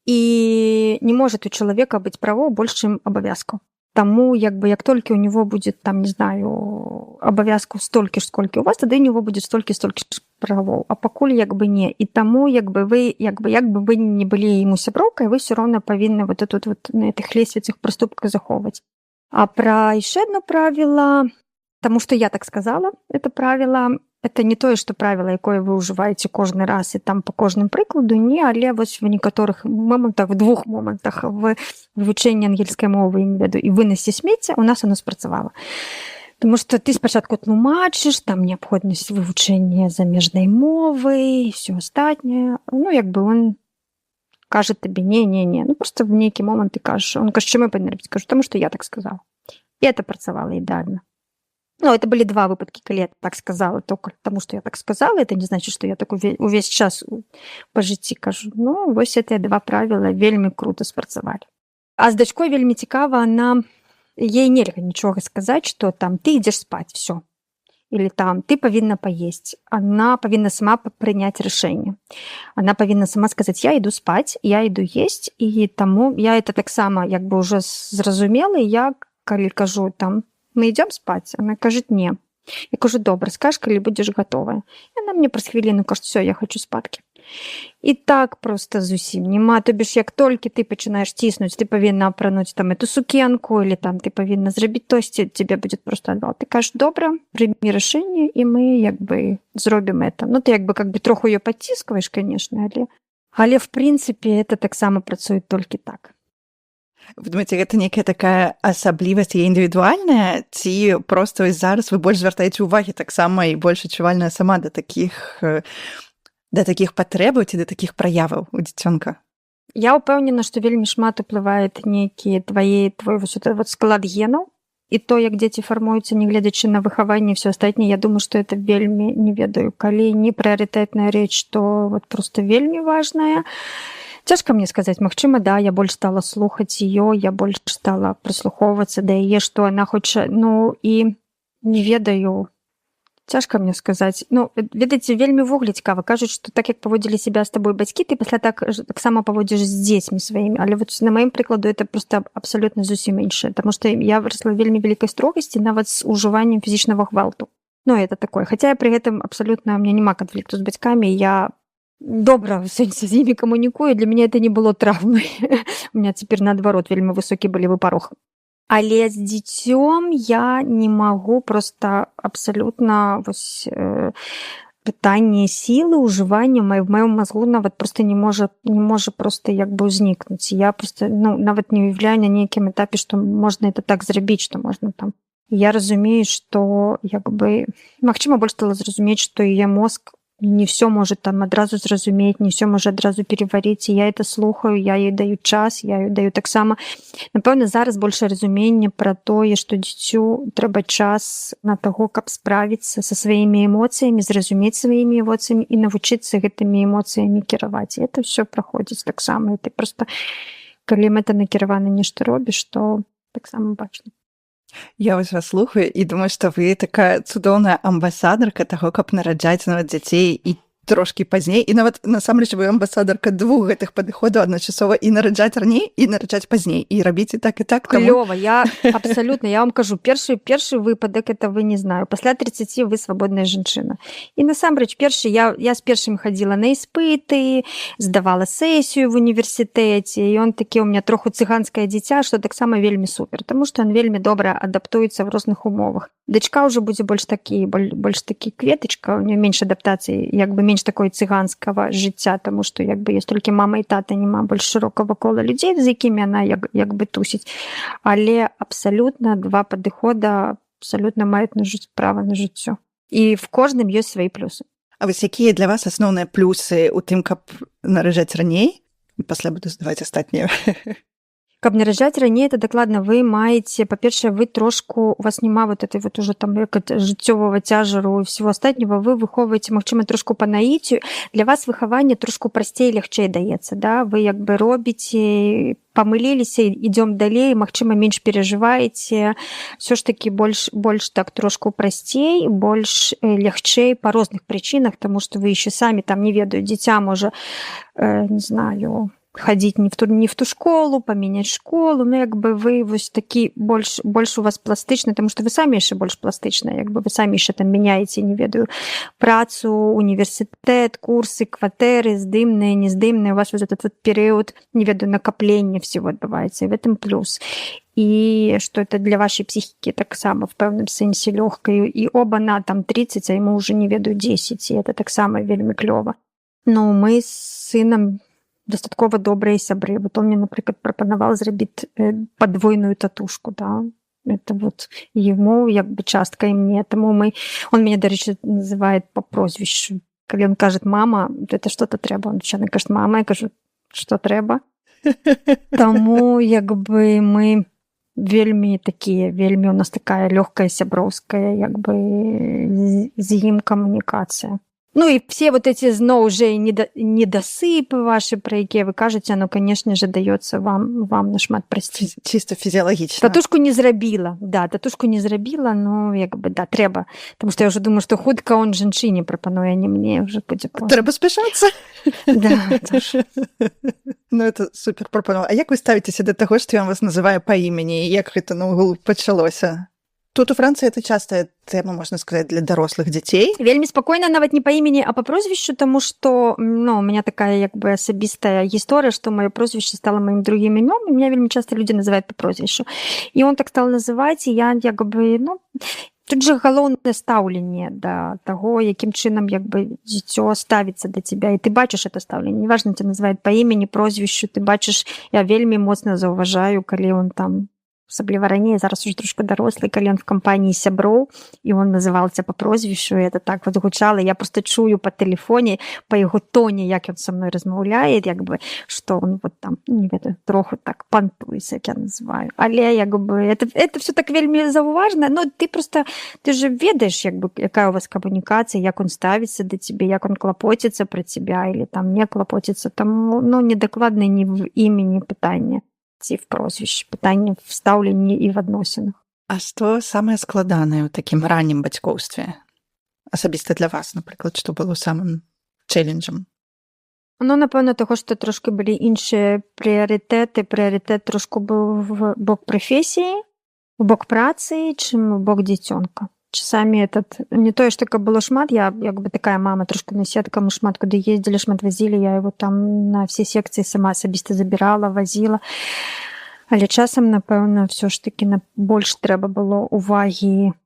І не может у чалавека быць правоў больш, чым абавязкаў. Таму як бы як толькі ў него будет там, не знаю, абавязкаў столькі ж, сколькі у вас, тады у него будет столькі ж правоў, а пакуль як бы не. І таму як бы вы вы не былі ему сяброўкай, вы все роўна павінны вот тут вот на этих лесвіцах прыступках захоўваць. А пра яшчэ адно правіла, таму што я так сказала, это правіла, это не тое, што правіла, якое вы ўжываеце кожны раз і там по кожным прыкладу, не, але вось в некаторых момантах, в двух момантах в вывучэнні ангельскай мовы, не веду, і вынасе смецця у нас оно спрацавала. Таму што ты спачатку тлумачыш, там неабходнасць вывучэння замежнай мовы і ўсё астатняе. Як бы он кажа табе не. Просто в нейкі момант ты кажаш, он кажа, чым я павінна рабіць? Кажу, таму што я так сказала. І это працавала ідэальна. Это были два выпадки, когда я так сказала, только потому, что я так сказала. Это не значит, что я так увесь час по жыцці кажу. Вось гэтыя два правіла вельмі круто спрацавалі. А з дачкой вельмі цікава, ей нельга нічога сказаць, что там ты ідзеш спаць, все. Или там ты павінна поесть. Она павінна сама прыняць рашэнне. Она павінна сама сказаць, я иду спаць, я иду есть, і таму я это таксама як бы уже зразумела, я калі кажу там, мы идем спать? Она кажет, не. Я кажу, добра, скажешь, калі будешь готовая. И она мне праз хвіліну кажет, все, я хочу спадкі. І так просто зусім нема. То бишь, як толькі ты пачынаеш ціснуць, ты павінна апрануць там эту сукенку, или там ты павінна зрабіць тосці, тебе будет просто адвал. Ты кажешь, добра, прыймі рашэнне, і мы як бы зробім это. Ты як бы троху ее подціскваеш, конечно, але в принципе это таксама працуе толькі так. Вы думаеце, гэта некая такая асаблівасць і індывідуальная, ці проста зараз вы больш звяртаеце ўвагі таксама і больш адчувальная сама да такіх патрэбаў ці да такіх праяваў у дзіцёнка? Я ўпэўнена, што вельмі шмат уплывае нейкі твой склад генаў, і то, як дзеці фармуюцца, не гледзячы на выхаванне і все астатняе. Я думаю, што это вельмі, не ведаю, калі не прыярытэтная рэч, то просто вельмі важная. Цяжка мне сказаць, магчыма, да, я больш стала слухаць ее, я больш стала прыслухоўвацца да яе, што она хоча, і не ведаю, цяжка мне сказаць. Ведаеце, вельмі ўвогуле цікава, кажуць, што так як паводзілі себя з табой бацькі, ты пасля таксама паводзіш з дзецьмі сваімі, але на маім прыкладу это просто абсалютна зусім іншае, таму што я вырасла вельмі вялікай строгасці нават з ужываннем фізічнага гвалту. Это такое, хаця я пры гэтым абсалютна, у меня няма канфлікту з бацькамі, я добра в сэнсе з імі камунікую, для мяне это не было травмай. У меня цяпер наадварот вельмі высокі болевы парог. Але з дзіцём я не магу просто абсалютна пытанне сілы ўжывання в маём мазгу нават просто не можа просто як бы ўзнікнуць. Я просто нават не уяўляю на нейкім этапе, што можна это так зрабіць, што можна там. Я разумею, што як бы магчыма больш стала зразумець, што яе мозг не все может там адразу зразумець, не все можа адразу пераварыць, і я это слухаю, я ей даю час, я даю таксама. Напэўна, зараз большее разуменне пра тое, што дзіцю трэба час на таго, каб справіцца са сваімі эмоцыямі, зразумець сваімі эмоцыямі і навучыцца гэтымі эмоцыямі кіраваць. І это все праходзіць таксама. І ты просто, калі мэта накіравана нешта робіш, то таксама бачна. Я вас слухаю і думаю, што вы такая цудоўная амбасадарка таго, каб нараджаць нават дзяцей і трошкі пазней, і нават насамрэч вы амбасадарка двух гэтых падыходаў адначасова, і нараджаць раней, і нараджаць пазней, і рабіць і так. Клёва, я абсалютна, я вам кажу, першы выпадак, это вы не знаю, пасля 30 вы свабодная жанчына. І насамрэч, я з першым хадзіла на іспыты, здавала сесію в універсітэце, і он такі у меня троху цыганскае дзіця, што таксама вельмі супер, таму што он вельмі добра адаптуецца ў розных умовах. Дачка ўжо будзе больш такі кветачка, у нее менш адаптацыі, як бы менш такой цыганскага жыцця, таму што як бы ёсць толькі мама і тата, няма больш шырокага кола людзей, з якімі яна як бы тусіць. Але абсалютна два падыхода абсалютна маюць права на жыццё. І в кожным ёсць свае плюсы. А вось якія для вас асноўныя плюсы ў тым, каб нараджаць раней? Пасля буду задаваць астатнія. Каб нараджаць раней, то дакладна вы маеце, па-першае, вы трошку, у вас няма вот этой вот уже там жыццёвага цяжару і всего астатняга, вы выхоўваеце, магчыма, трошку па наіцію. Для вас выхаванне трошку прасцей і лягчэй даецца, да? Вы як бы робіце, памыліліся, ідём далей, магчыма, менш перажываеце, ўсё ж такі больш так трошку прасцей, больш лягчэй па розных прычынах, таму што вы яшчэ самі там не ведаю, дзіця можа, не знаю, ходить не в ту школу, поменять школу, ну, як бы вы вось такі больш у вас пластычны, тому што вы самі яшчэ больш пластычныя, як бы вы самі яшчэ там мяняеце, не ведаю, працу, універсітэт, курсы, кватэры, здымныя, нездымныя, у вас вот этот вот перыяд, не ведаю, накаплення всего адбываецца, і в этом плюс. І што это для вашай псіхікі таксама в пэўным сэнсе лёгкаю, і оба на там 30, а яму уже, не ведаю, 10, і это таксама вельмі клёва. Ну, мы з сынам дастаткова добрыя сябры. Вот он мне, напрыклад, прапанаваў зрабіць падвойную татушку, да. Это вот ему, як бы, частка і мне. Таму он меня, дарэчы, называет по прозвищу. Калі он кажет «мама», это что-то трэба. Он начинает кажет «мама», я кажу «что трэба». Таму, як бы, мы вельмі такія, вельмі у нас такая лёгкая сяброўская, як бы, з ім камунікацыя. Ну і все вот эти зноў уже недосыпы ваши, про якія вы кажаце, оно, конечно же, даётся вам нашмат прасцей. Чисто фізіялагічна. Татушку не зрабіла, но як бы, да, трэба. Потому что я уже думаю, что хутка он жанчыне прапануе, а не мне, уже будзе поздно. Трэба спяшацца. Да, тоже. Ну, это супер прапанова. А як вы ставіцеся да таго, што ён вас называе па імені? Як гэта наогул пачалося? Тут у Францыі это частая тэма, можна сказаць, для дарослых дзяцей. Вельмі спакойна, нават не па імені, а па прозвішчу, таму што, ну, у меня такая, як бы, асабістая гісторыя, што маё прозвішча стала маім другім імём, і меня вельмі часта людзі называюць па прозвішчу. І он так стал называць, і я, як бы, ну, тут же галоўнае стаўленне да таго, якім чынам, як бы, дзіцё ставіцца да цябе, і ты бачыш это стаўленне. Неважна, цябе называюць па імені, прозвішчу, ты бачыш, я вельмі моцна заўважаю, калі он там асабліва раней, зараз уже трошку дарослы, калі ён в кампаніі сяброў, і он называўся па прозвішчу, і это так вот гучала, я просто чую па тэлефоне, па яго тоне, як ён са мной размаўляе, як бы, што он вот там, не ведаю, троху так пантуецца, як я называю. Але, як бы, это все так вельмі заўважна, но ты же ведаеш, як бы, якая у вас камунікацыя, як он ставіцца да цябе, як он клапоціцца пра цябе, или там не клапоціцца, там, ну, недакладна ні в імені пытання. Ці в прозвішчы, пытанне в стаўленні і в адносінах. А што самае складанае ў такім раннім бацькоўстве? Асабіста для вас, напрыклад, што было самым чэлленджам? Ну, напэўна, таго, што трошки былі іншыя прыярытэты. Прыярытэт трошку быў в бок прафесіі, в бок працы, чым в бок дзіцёнка. Часамі не тое, што было шмат, я як бы такая мама трошку наседка, мы шмат куды ездзілі, шмат вазілі, я его там на все секцыі сама асабіста забірала, вазіла. Але часам, напэўна, все ж таки больш трэба было увагі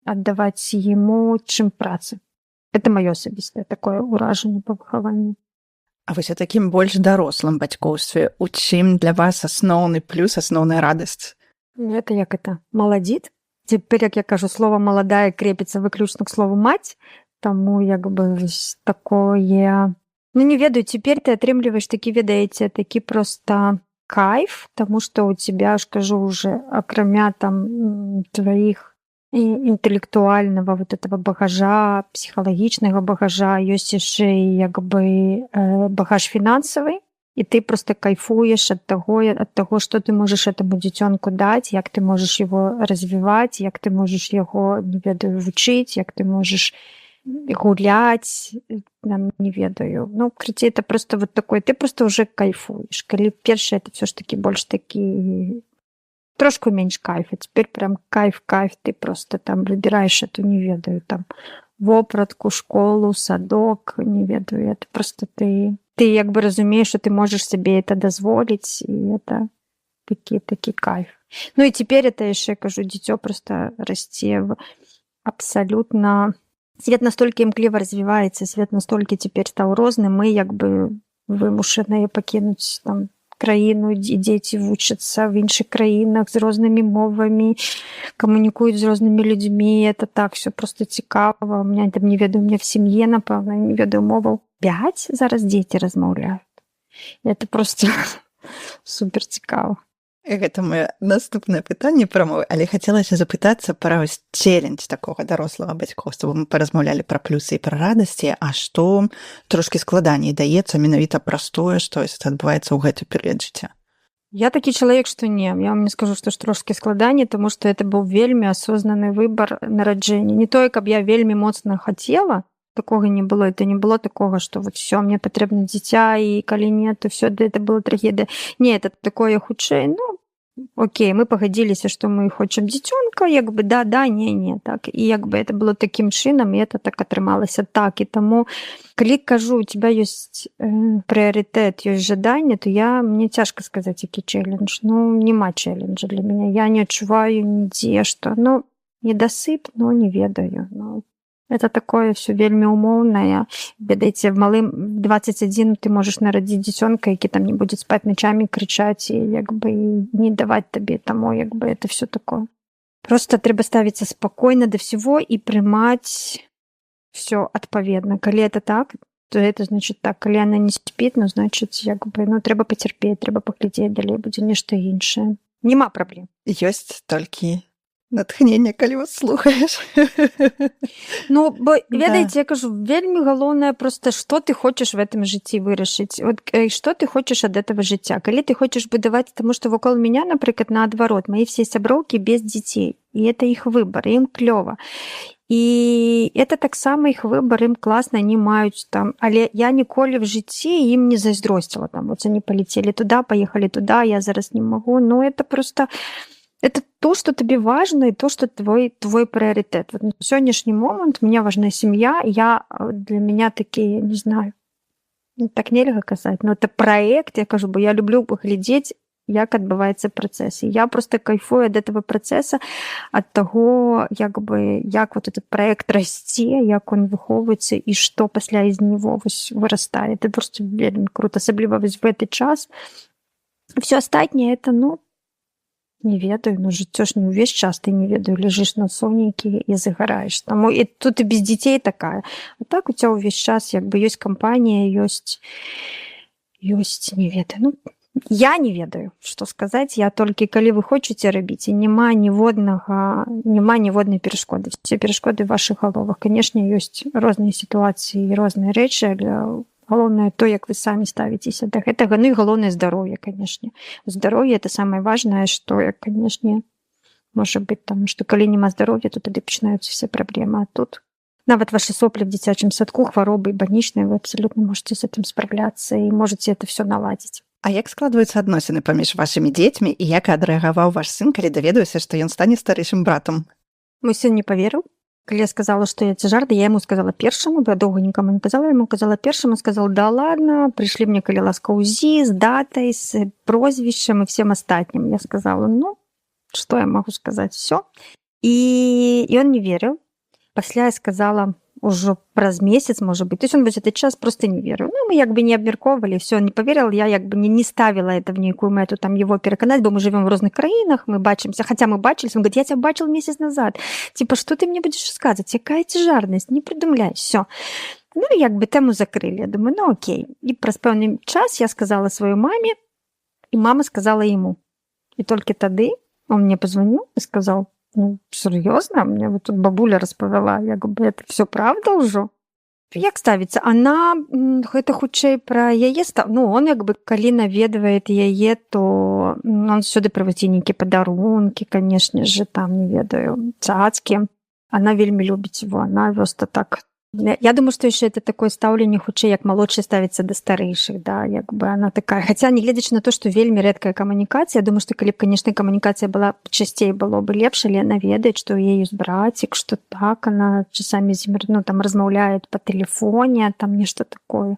аддаваць яму, чым працы. Это маё асабістае такое ўражанне па выхаванню. А вось у такім больш дарослым бацькоўстве, у чым для вас асноўны плюс, асноўная радасць? Это як это? Маладзіт? Теперь, як я кажу, слово «молодая» крепится выключно к слову «мать», тому як бы такое... Ну, не ведаю, теперь ты атрымліваеш такі, ведаеце, такі просто кайф, тому что у тебя, скажу уже, акрамя там твоих интеллектуального вот этого багажа, психологичного багажа, ёсць яшчэ і як бы багаж фінансавы. І ты просто кайфуеш ад таго, што ты можаш этому дзіцёнку даць, як ты можаш его развіваць, як ты можаш яго, не ведаю, вучыць, як ты можаш гуляць, не ведаю. Ну, крыцей, это просто вот такой, ты просто уже кайфуеш. Калі першае, это все ж таки больш такі, трошку менш кайф, а теперь прям кайф, ты просто там выбираешь эту, не ведаю, там, вопратку, школу, садок, не ведаю, это просто ты як бы разумееш, што ты можаш сабе это дазволіць, і это такі кайф. Ну і цяпер это яшчэ, кажу, дзіцё просто расце в абсалютна свет настолькі імкліва развіваецца, свет настолькі цяпер стаў розны, мы як бы вымушаныя пакінуць там краіну, і дзеці вучацца в іншых краінах з рознымі мовамі, камунікуюць з рознымі людзьмі. Это так все просто цікава. У меня там, не ведаю, у меня в сем'е, напэўна, не ведаю моваў 5 зараз дзеці размаўляюць. Это просто супер цікава. Гэта моё наступнае пытанне пра мовы, але хацелася запытацца пра челендж такога дарослага бацькоўства. Мы паразмаўлялі пра плюсы і пра радасці, а што трошкі складаней даецца менавіта праз тое, што адбываецца ў гэты перыяд жыцця? Я такі чалавек, што не. Я вам не скажу, што ж трошкі складаней, таму што это быў вельмі асознаны выбар нараджэння. Не тое, каб я вельмі моцна хацела, такога не было. Это не было такога, што вот всё, мне патрэбна дзіця, і калі не, то всё, это была трагедыя. Не, это такое хутчэй, ну, окей, мы пагадзіліся, што мы хочам дзіцёнка, як бы да, не, так. І як бы это было такім чынам, і это так атрымалася так. І таму, калі кажу, у тебя ёсць прыярытэт, ёсць жаданне, то мне цяжка сказаць, які чэлендж. Ну, няма чэленджа для мяне. Я не адчуваю нідзе, што, ну, недасып, ну, не ведаю. Ну, это такое все вельмі умоўнае. Ведаеце, в малым 21 ты можаш нарадзіць дзіцёнка, які там не будзе спаць начамі, крычаць і як бы не даваць табе, таму як бы это все такое. Просто трэба ставіцца спакойна да всего і прымаць все адпаведна. Калі это так, то это значит так. Калі она не спіць, ну, значит, як бы, ну, трэба пацярпець, трэба паглядзець, далей будзе нешта іншае. Няма праблем. Ёсць толькі натхнення, калі вас слухаеш. Ну, бо, ведаеце, я кажу, вельмі галоўнае просто, што ты хочаш в этом жыцці вырашыць. Вот, што ты хочаш ад этого жыцця. Калі ты хочаш будаваць, таму што вакол меня, напрыклад, наадварот, мои все сяброўкі без дзяцей. І это іх выбар, ім клёва. І это таксама іх выбар, ім класна, они маюць там. Але я ніколі в жыцці ім не зайздросціла. Там, вот они полетели туда, поехали туда, я зараз не могу. Ну, это просто... Это то, что тебе важно, и то, что твой приоритет. Вот на сегодняшний момент мне важна семья, для меня такие, не знаю, так нельга казаць, но это проект, я кажу, бо я люблю паглядзець, як адбываецца працэс. І я просто кайфую ад этого працэса, ад таго, як вот этот проект расце, як он выхоўваецца, і што пасля з него вырастае. Это просто вельмі круто, асабліва в гэты час. Все астатняе, это, ну, не ведаю, ну жыццё ж не ўвесь час, ты не ведаю, ляжыш на сонейкі і загараеш. Таму і тут і без дзяцей такая. А так у цябе ўвесь час як бы ёсць кампанія, ёсць, не ведаю. Ну, я не ведаю, што сказаць. Я толькі, калі вы хочаце рабіць, і няма ніводнай перашкоды. Все перашкоды ў вашых галовах. Канешне, ёсць розныя сітуацыі і розныя рэчы, але галоўнае то, як вы самі ставіцеся да гэтага. Ну і галоўнае здароўе, канешне. Здароўе — это самае важнае, што, канешне, можа быць там, што калі няма здароўя, то тады пачынаюцца все праблемы. А тут нават ваши соплі в дзіцячым садку, хваробы бальнічныя, вы абсолютно можете с этим справляцца і можете это все наладзіць. А як складваюцца адносіны паміж вашымі дзецьмі і як адрэагаваў ваш сын, калі даведаўся, што ён стане старэйшым братам? Мой сын не паверыў. Калі я сказала, што я цяжарда, я ему сказала першаму, я доўга нікому не казала, ему казала першаму, сказал, да ладно, прышлі мне, калі ласка, УЗІ, з датай, з прозвішчам і всем астатнім. Я сказала, ну, што я магу сказаць, все. І ён не верыў. Пасля я сказала, ўжо праз месяц, можа быць. То есть он вось этот час просто не верыў. Ну, мы як бы не абмяркоўвалі, все, он не поверил, я як бы не ставила это в некую мэту там его пераканаць, бо мы живем в розных краінах, мы бачимся, хотя мы бачились, он говорит, я тебя бачил месяц назад. Типа, что ты мне будешь сказать? Якая цяжарнасць? Не придумляй, все. Ну, як бы тему закрыли. Я думаю, ну, окей. И праз пэўны час я сказала сваёй маме, и мама сказала ему. И только тады он мне позвонил и сказал, ну, серьезно? Мне вот тут бабуля распавяла, як бы это все правда ўжо? Як ставіцца? Она, гэта хутчэй пра яе ну, он як бы, калі наведвает яе, то он сюды прывозіць нейкія падарункі, конечно же, там, не ведаю, цацкі. Она вельмі любіць его, она просто так... Я думаю, што яшчэ это такое стаўленне хутчэй, як малодшыя ставіцца да старэйшых, да, як бы она такая. Хаця, не гледзячы на то, што вельмі рэдкая камунікацыя, я думаю, што калі б, канешне, камунікацыя была часцей, было бы лепш, але яна ведае, што ў яе ёсць брацік, што так, она часамі з ім, ну, там размаўляюць па тэлефоне, там нешта такое.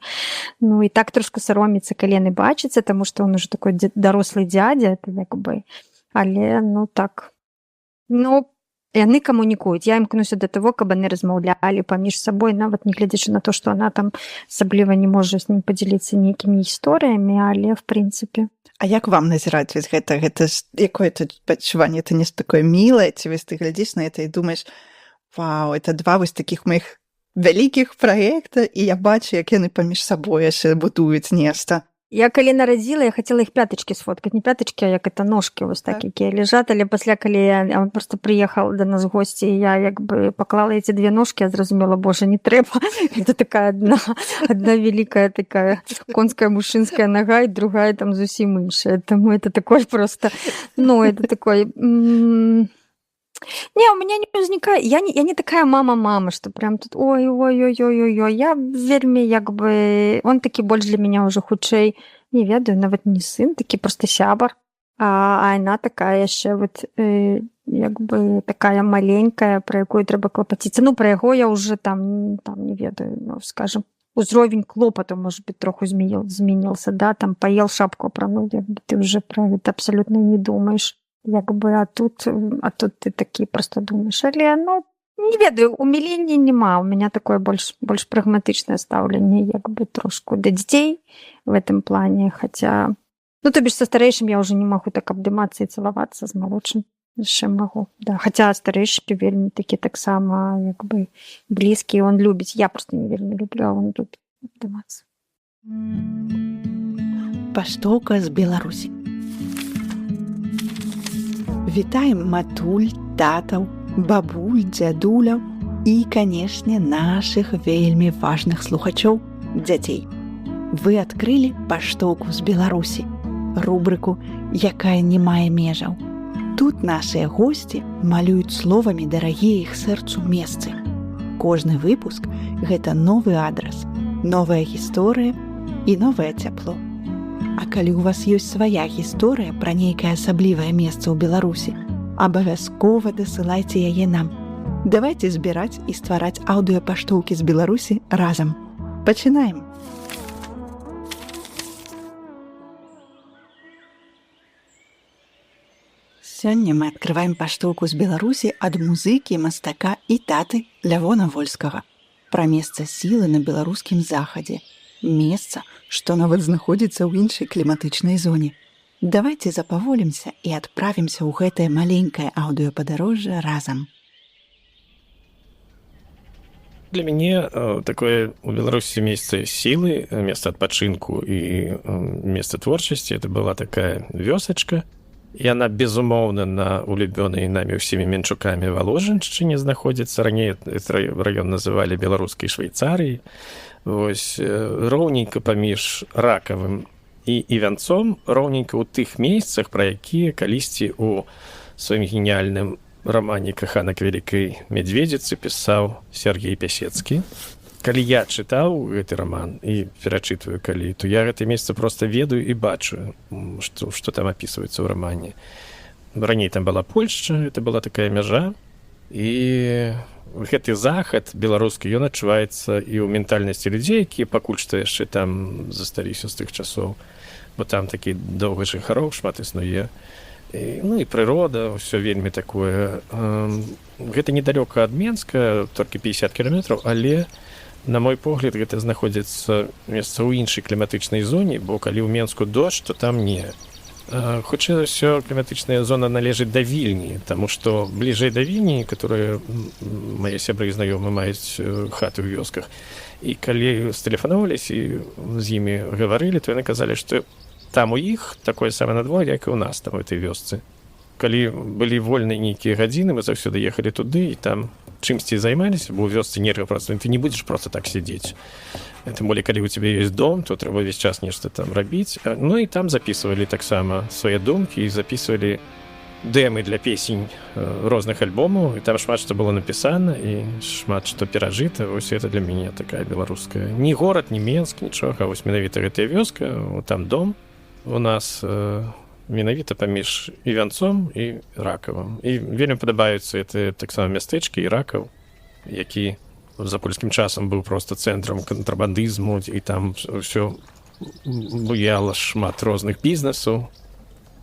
Ну, і так трошку сароміцца, калі яны бачацца, таму што он уже такой дарослы дзядзя, это як бы, але, ну, так, ну, яны камунікуюць. Я імкнуся да таго, каб яны размаўлялі паміж сабой, нават нягледзячы на то, што она там асабліва не можа з ім падзяліцца нейкімі гісторыямі, але в прынцыпе. А як вам назіраць вось гэта? Гэта ж якое-то адчуванне, это нешта такое мілае, ці вось ты глядзіш на это і думаеш, вау, это два вось такіх маіх вялікіх праекта, і я бачу, як яны паміж сабой яшчэ будуюць нешта. Я калі нарадзіла, я хацела іх пятачкі сфоткаць, не пятачкі, а як это ножкі вось так, якія ляжаць, але пасля, калі он просто прыехаў да нас госці, я як бы паклала эти две ножкі, я зразумела, боже, не трэба. Это такая одна великая такая конская мужчынская нога, і другая там зусім іншая. Таму это такой просто, ну, это такой... Не, у меня не возникает, я не такая мама-мама, что прям тут ой-ой-ой-ой-ой-ой, я вельмі, як бы, он такі больш для меня уже хутчэй, не ведаю, нават не сын, такі просто сябар, а яна такая яшчэ вот, як бы, такая маленькая, про якую трэба клапаціцца. Ну, про яго я уже там не ведаю, ну, скажем, узровень клопату, может быть, троху змянился, да, там поел шапку опранул, як бы ты уже про это абсолютно не думаешь. Як бы, а тут ты такі просто думаешь, але, ну, не ведаю, умілення нема, у меня такое больш прагматычнае стаўленне, як бы, трошку да дзяцей в этом плане, хотя, ну, то бишь, со старэйшым я уже не могу так абдымацца і цалавацца, з малодшым яшчэ могу, да, хотя старэйшы вельмі такі таксама, як бы, блізкі, он любіць, я просто не вельмі люблю, а он любіць абдымацца. Паштоўка з Беларусі. Вітаем матуль, татаў, бабуль, дзядуляў і, канешне, нашых вельмі важных слухачоў, дзяцей. Вы адкрылі паштоўку з Беларусі, рубрыку, якая не мае межаў. Тут нашыя госці малююць словамі дарагія іх сэрцу месцы. Кожны выпуск – гэта новы адрас, новая гісторыя і новае цяпло. А калі ў вас ёсць свая гісторыя пра нейкае асаблівае месца ў Беларусі, абавязкова дасылайце яе нам. Давайце збіраць і ствараць аўдыёпаштоўкі з Беларусі разам. Пачынаем! Сёння мы адкрываем паштоўку з Беларусі ад музыкі, мастака і таты Лявона Вольскага пра месца сілы на беларускім захадзе. Месца, што нават знаходзіцца ў іншай кліматычнай зоне. Давайце запаволімся і адправімся ў гэтае маленькае аўдыёпадарожжа разам. Для мяне такое у Беларусі месца сілы, месца адпачынку і месца творчасці, это была такая вёсачка. Яна, безумоўна, на улюбёнай намі ўсімі менчукамі Валожыншчыне знаходзіцца. Раней раён называлі беларускай Швейцарыяй. Вось роўненька паміж Ракавым і Івянцом, роўненька ў тых месцах, пра якія калісьці ў сваім геніяльным рамане «Каханак вялікай мядзведзіцы» пісаў Сергей Пясецкі. Калі я чытаў гэты раман і перачытваю калі, то я гэтае месца проста ведаю і бачу, што там апісваецца ў рамане. Раней там была Польшча, это была такая мяжа, і гэты захад беларускі, ён адчуваецца і ў ментальнасці людзей, якія пакуль што яшчэ там засталіся з тых часоў, бо там такі доўга жыхароў шмат існуе. Ну і прырода, ўсё вельмі такое. Гэта недалёка ад Менска, толькі 50 кіламетраў, але, на мой погляд, гэта знаходзіцца месца ў іншай кліматычнай зоне, бо калі ў Менску дождж, то там не. Хутчэй за ўсё, кліматычная зона належыць да Вільні, таму што бліжэй да Вільні, которые мае сябры і знаёмы маюць хаты ў вёсках, і калі стэлефанаваліся і з імі гаварылі, то яны казалі, што там у іх такое самае надвор'е, як і ў нас там у этой вёсцы. Калі былі вольныя нейкія гадзіны, мы заўсёды ехалі туды і там чымсьці займаліся, бо ў вёсцы нельга проста, ты не будзеш проста так сядзець. Тым болей, калі ў цябе ёсць дом, то трэба ўвесь час нешта там рабіць. Ну і там запісвалі таксама свае думкі і запісвалі дэмы для песень розных альбомаў, і там шмат што было напісана і шмат што перажыта. Вось гэта для мяне такая беларуская. Ні горад, ні Менск, нічога, вось менавіта гэтая вёска, там дом у нас менавіта паміж Івянцом і Ракавым. І вельмі падабаюцца гэта таксама мястэчкі і Ракаў, які за польскім часам быў проста цэнтрам кантрабандызму, і там ўсё буяла шмат розных бізнесаў.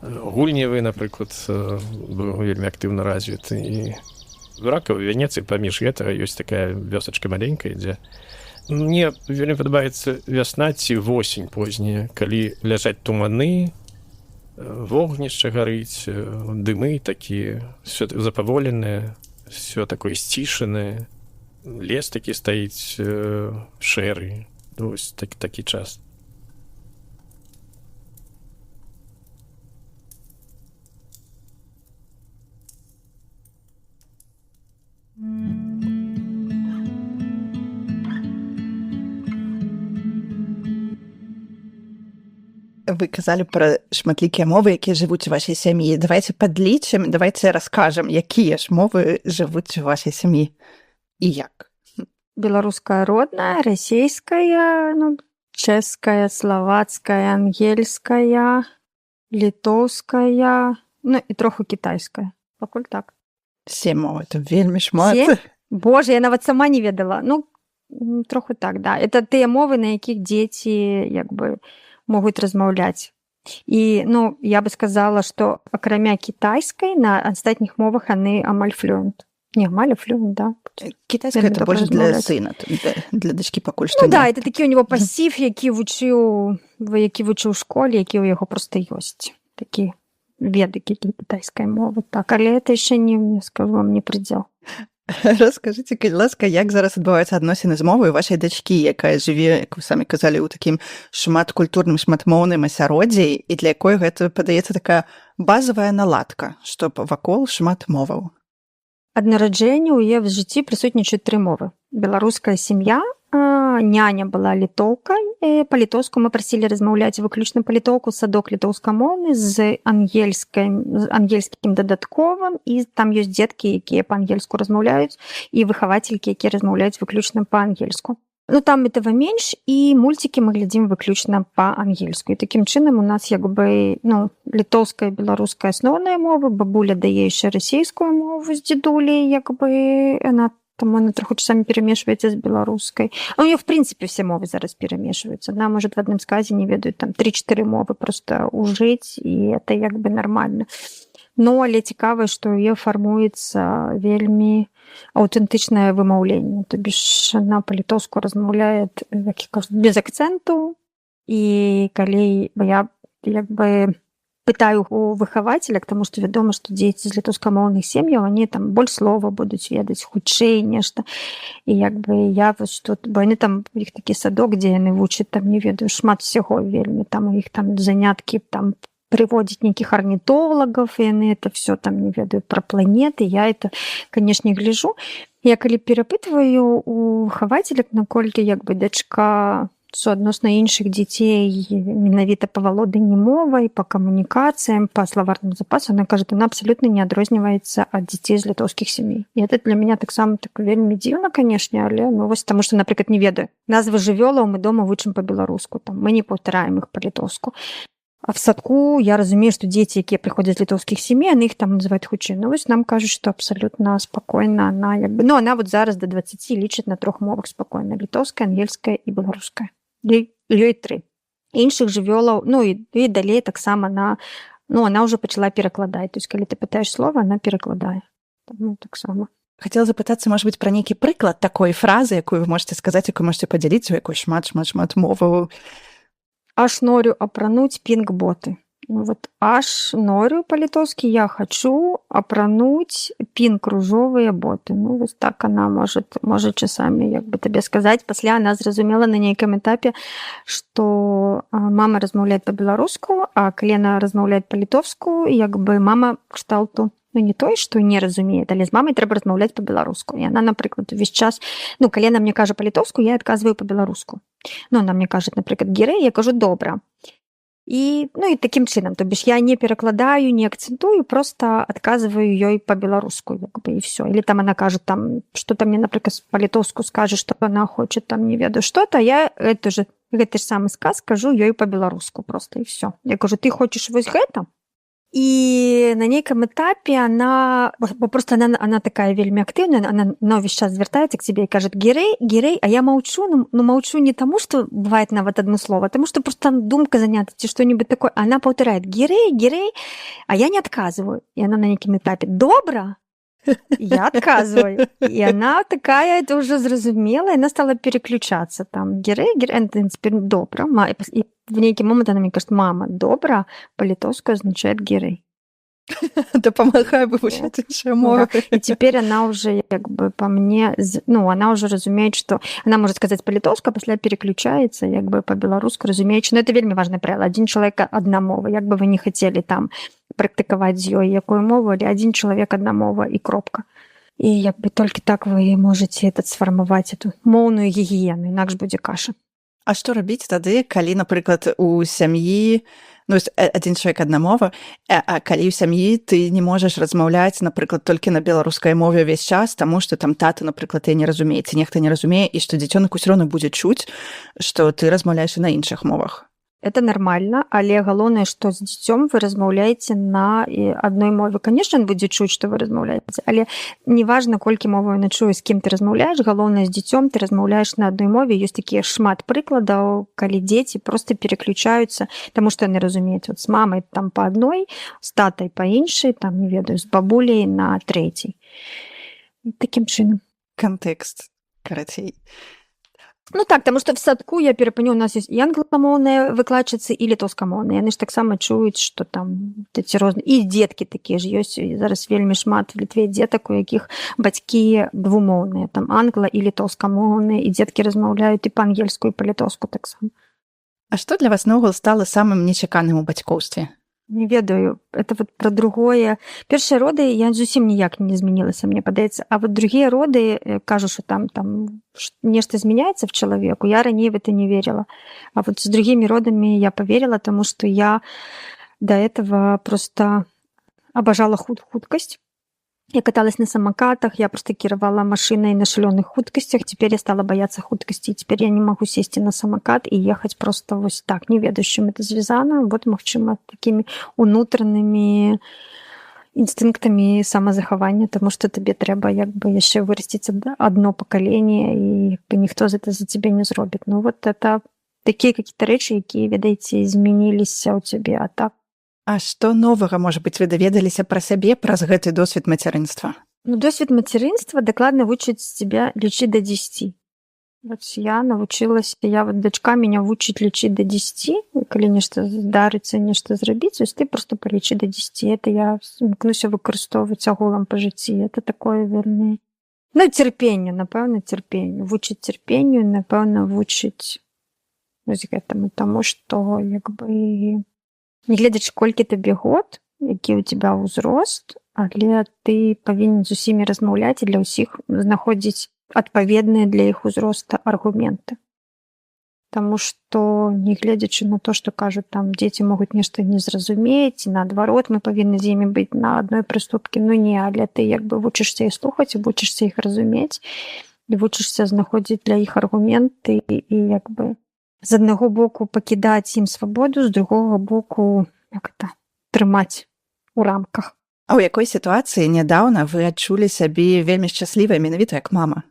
Гульневы, напрыклад, быў вельмі актыўна развіты. І рака ў Венецыі паміж гэтага ёсць такая вёсачка маленькая, дзе мне вельмі падабаецца вясна ці восень позняя, калі ляжаць туманы, вогнішча гарыць, дымы такія, все запаволенае, все такое сцішанае, лес такі стаіць шэры. Вось такі час. Вы казалі пра шматлікія мовы, якія жывуць у вашай сям'і. Давайце падлічым, давайце раскажам, якія ж мовы жывуць у вашай сям'і і як. Беларуская родная, расейская, ну, чэшская, славацкая, ангельская, літоўская, ну і троху кітайская. Пакуль так. 7 моў, это вельмі шмат. 7? Боже, я нават сама не ведала. Ну, троху так, да. Это тыя мовы, на якіх дзеці, як бы, могуць размаўляць. І, ну, я бы сказала, што акрамя кітайскай, на астатніх мовах яны амаль флюэнт. Не, амаль флюэнт, да. Кітайская это больш для сына, для дачкі пакуль што. Ну, да, это такі у него пасіф, які вучыў у школе, які ў яго проста ёсць. Такі веды кітайскай мовы. Так, але это яшчэ не, скажу вам, не прыдзел. Раскажыце, калі ласка, як зараз адбываюцца адносіны з мовай вашай дачкі, якая жыве, як вы самі казалі, у такім шматкультурным, шматмоўным асяроддзі, і для якой гэта, падаецца, такая базавая наладка, што вакол шмат моваў. Ад нараджэння ў яе в жыцці прысутнічаюць 3 мовы. Беларуская сям'я, няня была літоўкай, па-літоўску мы прасілі размаўляць выключна па-літоўку, садок літоўскамоўны з ангельскім дадатковым, і там ёсць дзеткі, якія па-ангельску размаўляюць, і выхавацелькі, якія размаўляюць выключна па-ангельску. Ну, там этого менш, і мульцікі мы глядзім выключна па-ангельску. І такім чынам у нас як бы, ну, літоўская і беларуская асноўныя мовы, бабуля дае яшчэ расейскую мову з дзедулей, як бы она троху часамі перемешваецца з беларускай. А у нее, в принципе, все мовы зараз перемешваюцца. Она может в одном сказе не ведаюць там 3-4 мовы просто ужыць, і это як бы нормально. Но, але цікава, што ў яе фармуецца вельмі аўтэнтычнае вымаўленне. То бишь, она па-літоўску размаўляе, як я кажу, без акцэнту, і калі я як бы пытаю у выхавацелек, тому што вядома, што дзеці з літоўскамоўных сем'яў, они там больш слова будуць ведаць, хутчэй нешта. І як бы я вось тут, бо яны там, у іх такі садок, дзе яны вучаць, там, не ведаю, шмат всяго вельмі, там у іх там заняткі, там приводить неких орнитологов, и они это все там, не ведаю, про планеты. Я это, конечно, гляжу. Я калі перапытваю у выхавацелек, наколькі як бы дачка суадносна іншых дзяцей менавіта па валоданні мовай, па камунікацыям, па словарным запасу, она кажа, она абсолютно не адрозніваецца ад дзяцей з літоўскіх сямей. І это для меня таксама так вельмі дзіўна, канешне, але ну вось таму што, напрыклад, не ведаю. Назвы жывёлаў мы дома вучым па-беларуску, там мы не паўтараем іх па-літоўску. А в садку я разумею, што дзеці, якія прыходзяць з літоўскіх сямей, яны іх там называюць хутчэй. Ну вось нам кажуць, што абсалютна спакойна она як бы, ну она вот зараз до 20 лічыць на 3 мовах спакойна: літоўская, ангельская і беларуская. Ёй 3. Іншых жывёлаў, ну і далей таксама она ўжо пачала перакладаць. То есть калі ты пытаеш слова, она перакладае. Ну таксама. Хацела запытацца, может быть, пра нейкі прыклад такой фразы, якую вы можете сказаць, якую можете падзяліцца, у якой шмат моваў. Аж норю апрануць пінг-боты. Вот аж норю по-литовски я хочу апрануть пинг-ружовые боты. Ну, вот так она может часами, як бы тебе сказать. Пасля она зразумела на нейкім этапе, что мама размаўляет по-беларуску, а Клена размаўляет по-литовску, як бы мама кшталту, ну, не той, што не разумеет, але з мамай трэба размаўляць по-беларуску. І она, напрыклад, увесь час, ну, калі она мне кажа по-литовску, я адказваю по-беларуску. Ну, она мне кажа, напрыклад, герэй, я кажу добра. І, ну, і такім чынам, то бишь я не перакладаю, не акцентую, просто адказваю ёй по-беларуску, як бы, і все. Или там она кажа, там, что-то мне, напрыклад, по-литовску скажа, что она хочет, там, не ведаю, что-то, я гэты ж самы сказ скажу ёй по-беларуску просто, і все. Я кажу, ты хочешь вось гэта? І на нейкім этапе она, бо просто она такая вельмі актыўная, она увесь час звяртаецца к тебе і кажа, герэй, а я молчу, ну молчу не тому, что бывает нават одно слово, а тому, что просто там думка занята, ці что-нибудь такое. Она паўтарает герэй, а я не адказываю. І она на нейкім этапе добра, Я отказываю. И она такая, это уже зразумела, и она стала переключаться. Там герой, это теперь добра. И в некий момент она мне кажет, мама, добра по-литовски означает герой. Дапамагай вывучаць іншыя Ну мовы. да. И теперь она уже как бы по мне, ну, она уже разумеет, что она может сказать по-литовски, а пасля переключается, как бы по-беларуску разумеючи. Но это вельмі важное правило. Один человек одна мова. Як бы вы не хотели там практиковать з ёй якую мову, але один человек одна мова и кропка. И як бы только так вы можете сфармаваць эту моўную гігіену, інакш будзе каша. А што рабіць тады, калі, напрыклад, у сям'і адзін чалавек адна мова, а калі ў сям'і ты не можаш размаўляць, напрыклад, толькі на беларускай мове ўвесь час, таму што там тата, напрыклад, і не разумее, ці нехта не разумее, і што дзіцёнак усё роўна будзе чуць, што ты размаўляеш і на іншых мовах. Это нормально, але галоўнае, што з дзіцём вы размаўляеце на адной мове. Конечно, он будзе чуць, што вы размаўляеце, але неважна, колькі моваў ён чуе, з кім ты размаўляеш, галоўнае, з дзіцём ты размаўляеш на адной мове. Ёсць такія шмат прыкладаў, калі дзеці просто переключаюцца, таму што яны разумеюць, вот з мамай там па адной, з татай па іншай, там, не ведаю, з бабуляй на трэцяй. Такім чынам. Кантэкст, карацей. Ну так, потому что в садку, я перапаняю, у нас есть и англомоўныя выкладчыцы, і літоўскамоўныя. Яны ж таксама чуюць, што там эти розныя... І дзеткі такія ж ёсць. Зараз вельмі шмат в Літве дзетак, у якіх бацькі двумоўныя. Там англа- і літоўскамоўныя, і дзеткі размаўляюць і па-ангельску, і па-літоўску таксама. А што для вас наогул стала самым нечаканым у бацькоўстве? Не ведаю, это вот про другое. Першыя роды я зусім ніяк не змянілася, мне падаецца. А вот другие роды, кажу, что там нешта змяняецца в человеку. Я раней в это не верила. А вот с другими родами я поверила, потому что я до этого просто обожала хуткость. Я каталась на самокатах, я просто кіравала машиной на шалёных хуткасцях. Теперь я стала бояться хуткасці. Теперь я не могу сесть на самокат и ехать просто вот так, не ведаю, з чым это звязана. Вот, магчыма, такими унутранымі інстынктамі самазахавання, тому што табе трэба як бы яшчэ вырасціць одно пакаленне, і ніхто это за цябе не зробіць. Ну вот это такія какие-то рэчы, якія, ведаеце, змяніліся ў цябе, а так. А што новага, можа быць, вы даведаліся пра сябе праз гэты досвед мацярынства? Ну, досвед материнства докладно вучыць тебя лічыць до 10. Вот я научилась, вот дочка меня вучыць лічыць до 10, калі нешта здарыцца, нешта зрабіць, то есть ты просто полічы до 10. Это я імкнуся выкарыстоўваць агулам па жыцці. Это такое вельмі... Ну, цярпенню, напэўна, цярпенню. Вучыць цярпенню, напэўна, вучыць вось гэтаму, таму што, як бы, не гледзячы, колькі табе год, які ў тебя ўзрост, але ты павінен з усімі размаўляць і для ўсіх знаходзіць адпаведныя для іх узроста аргументы. Таму што, не гледзячы на то, што кажуць, там дзеці могуць нешта не зразумець, і наадварот, мы павінны з імі быць на адной прыступкі. Ну не, але ты як бы вучышся і слухаць, і вучышся іх разумець, і вучышся знаходзіць для іх аргументы, і як бы з аднаго боку пакідаць ім свабоду, з другога боку як это трымаць у рамках. А ў якой сітуацыі нядаўна вы адчулі сябе вельмі шчаслівай, менавіта як мама?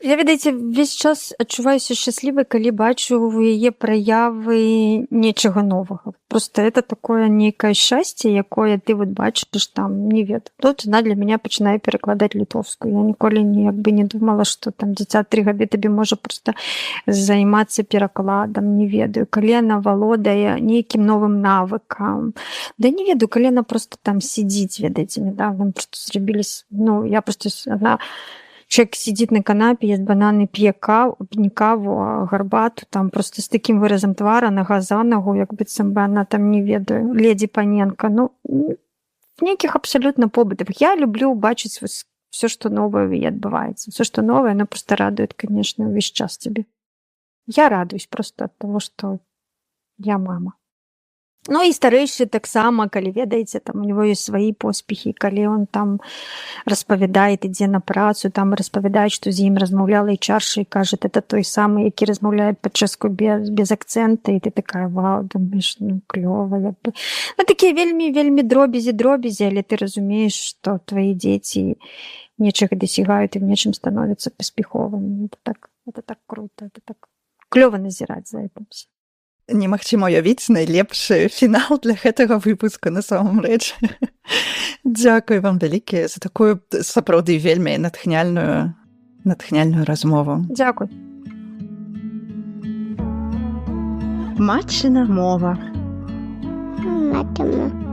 Я, ведаеце, весь час адчуваюся шчаслівай, калі бачу у яе праявы нечага новага. Просто это такое нейкае шчасце, якое ты вот бачыш там, не ведаю. Тут она для меня пачынае перакладаць літоўскую. Я ніколі як бы не думала, што там дзіця 3 гады табе можа просто займацца перакладам, не ведаю. Калі она валодае нейкім новым навыкам. Да не ведаю, калі она просто там сидзіць, ведаеце, недавно просто зрабілі, ну, я просто, она... Человек сидит на канапе, ест бананы, п'е каву, гарбату, там просто с таким выразом твара, нога за ногу, як быццам бы она там, не ведаю, леди Паненко. Ну, нейкіх абсолютно побытовых. Я люблю бачыць все, что новое и отбывается. Все, что новое, оно просто радует, конечно, весь час тебе. Я радуюсь просто от того, что я мама. Ну і старэйшы таксама, калі ведаеце, там у него ёсць свае поспехі, калі он там распавядае, ідзе на працу, там распавядае, што з ім размаўляла і чарша, і кажа, это той самы, які размаўляе па-чэшку без акцэнта, і ты такая, вау, думаеш, ну, клёва, як бы. Ну, такія вельмі дробязі, але ты разумееш, што твои дзеці нечага дасягаюць і в нечым становяцца паспяховымі. Это так круто, это так клёва назіраць за этим. Немагчыма уявіць найлепшы фінал для гэтага выпуску на самом рэч. Дзякуй вам вялікія за такую сапраўды вельмі натхняльную размову. Дзякуй. Матчына мова. Матчына.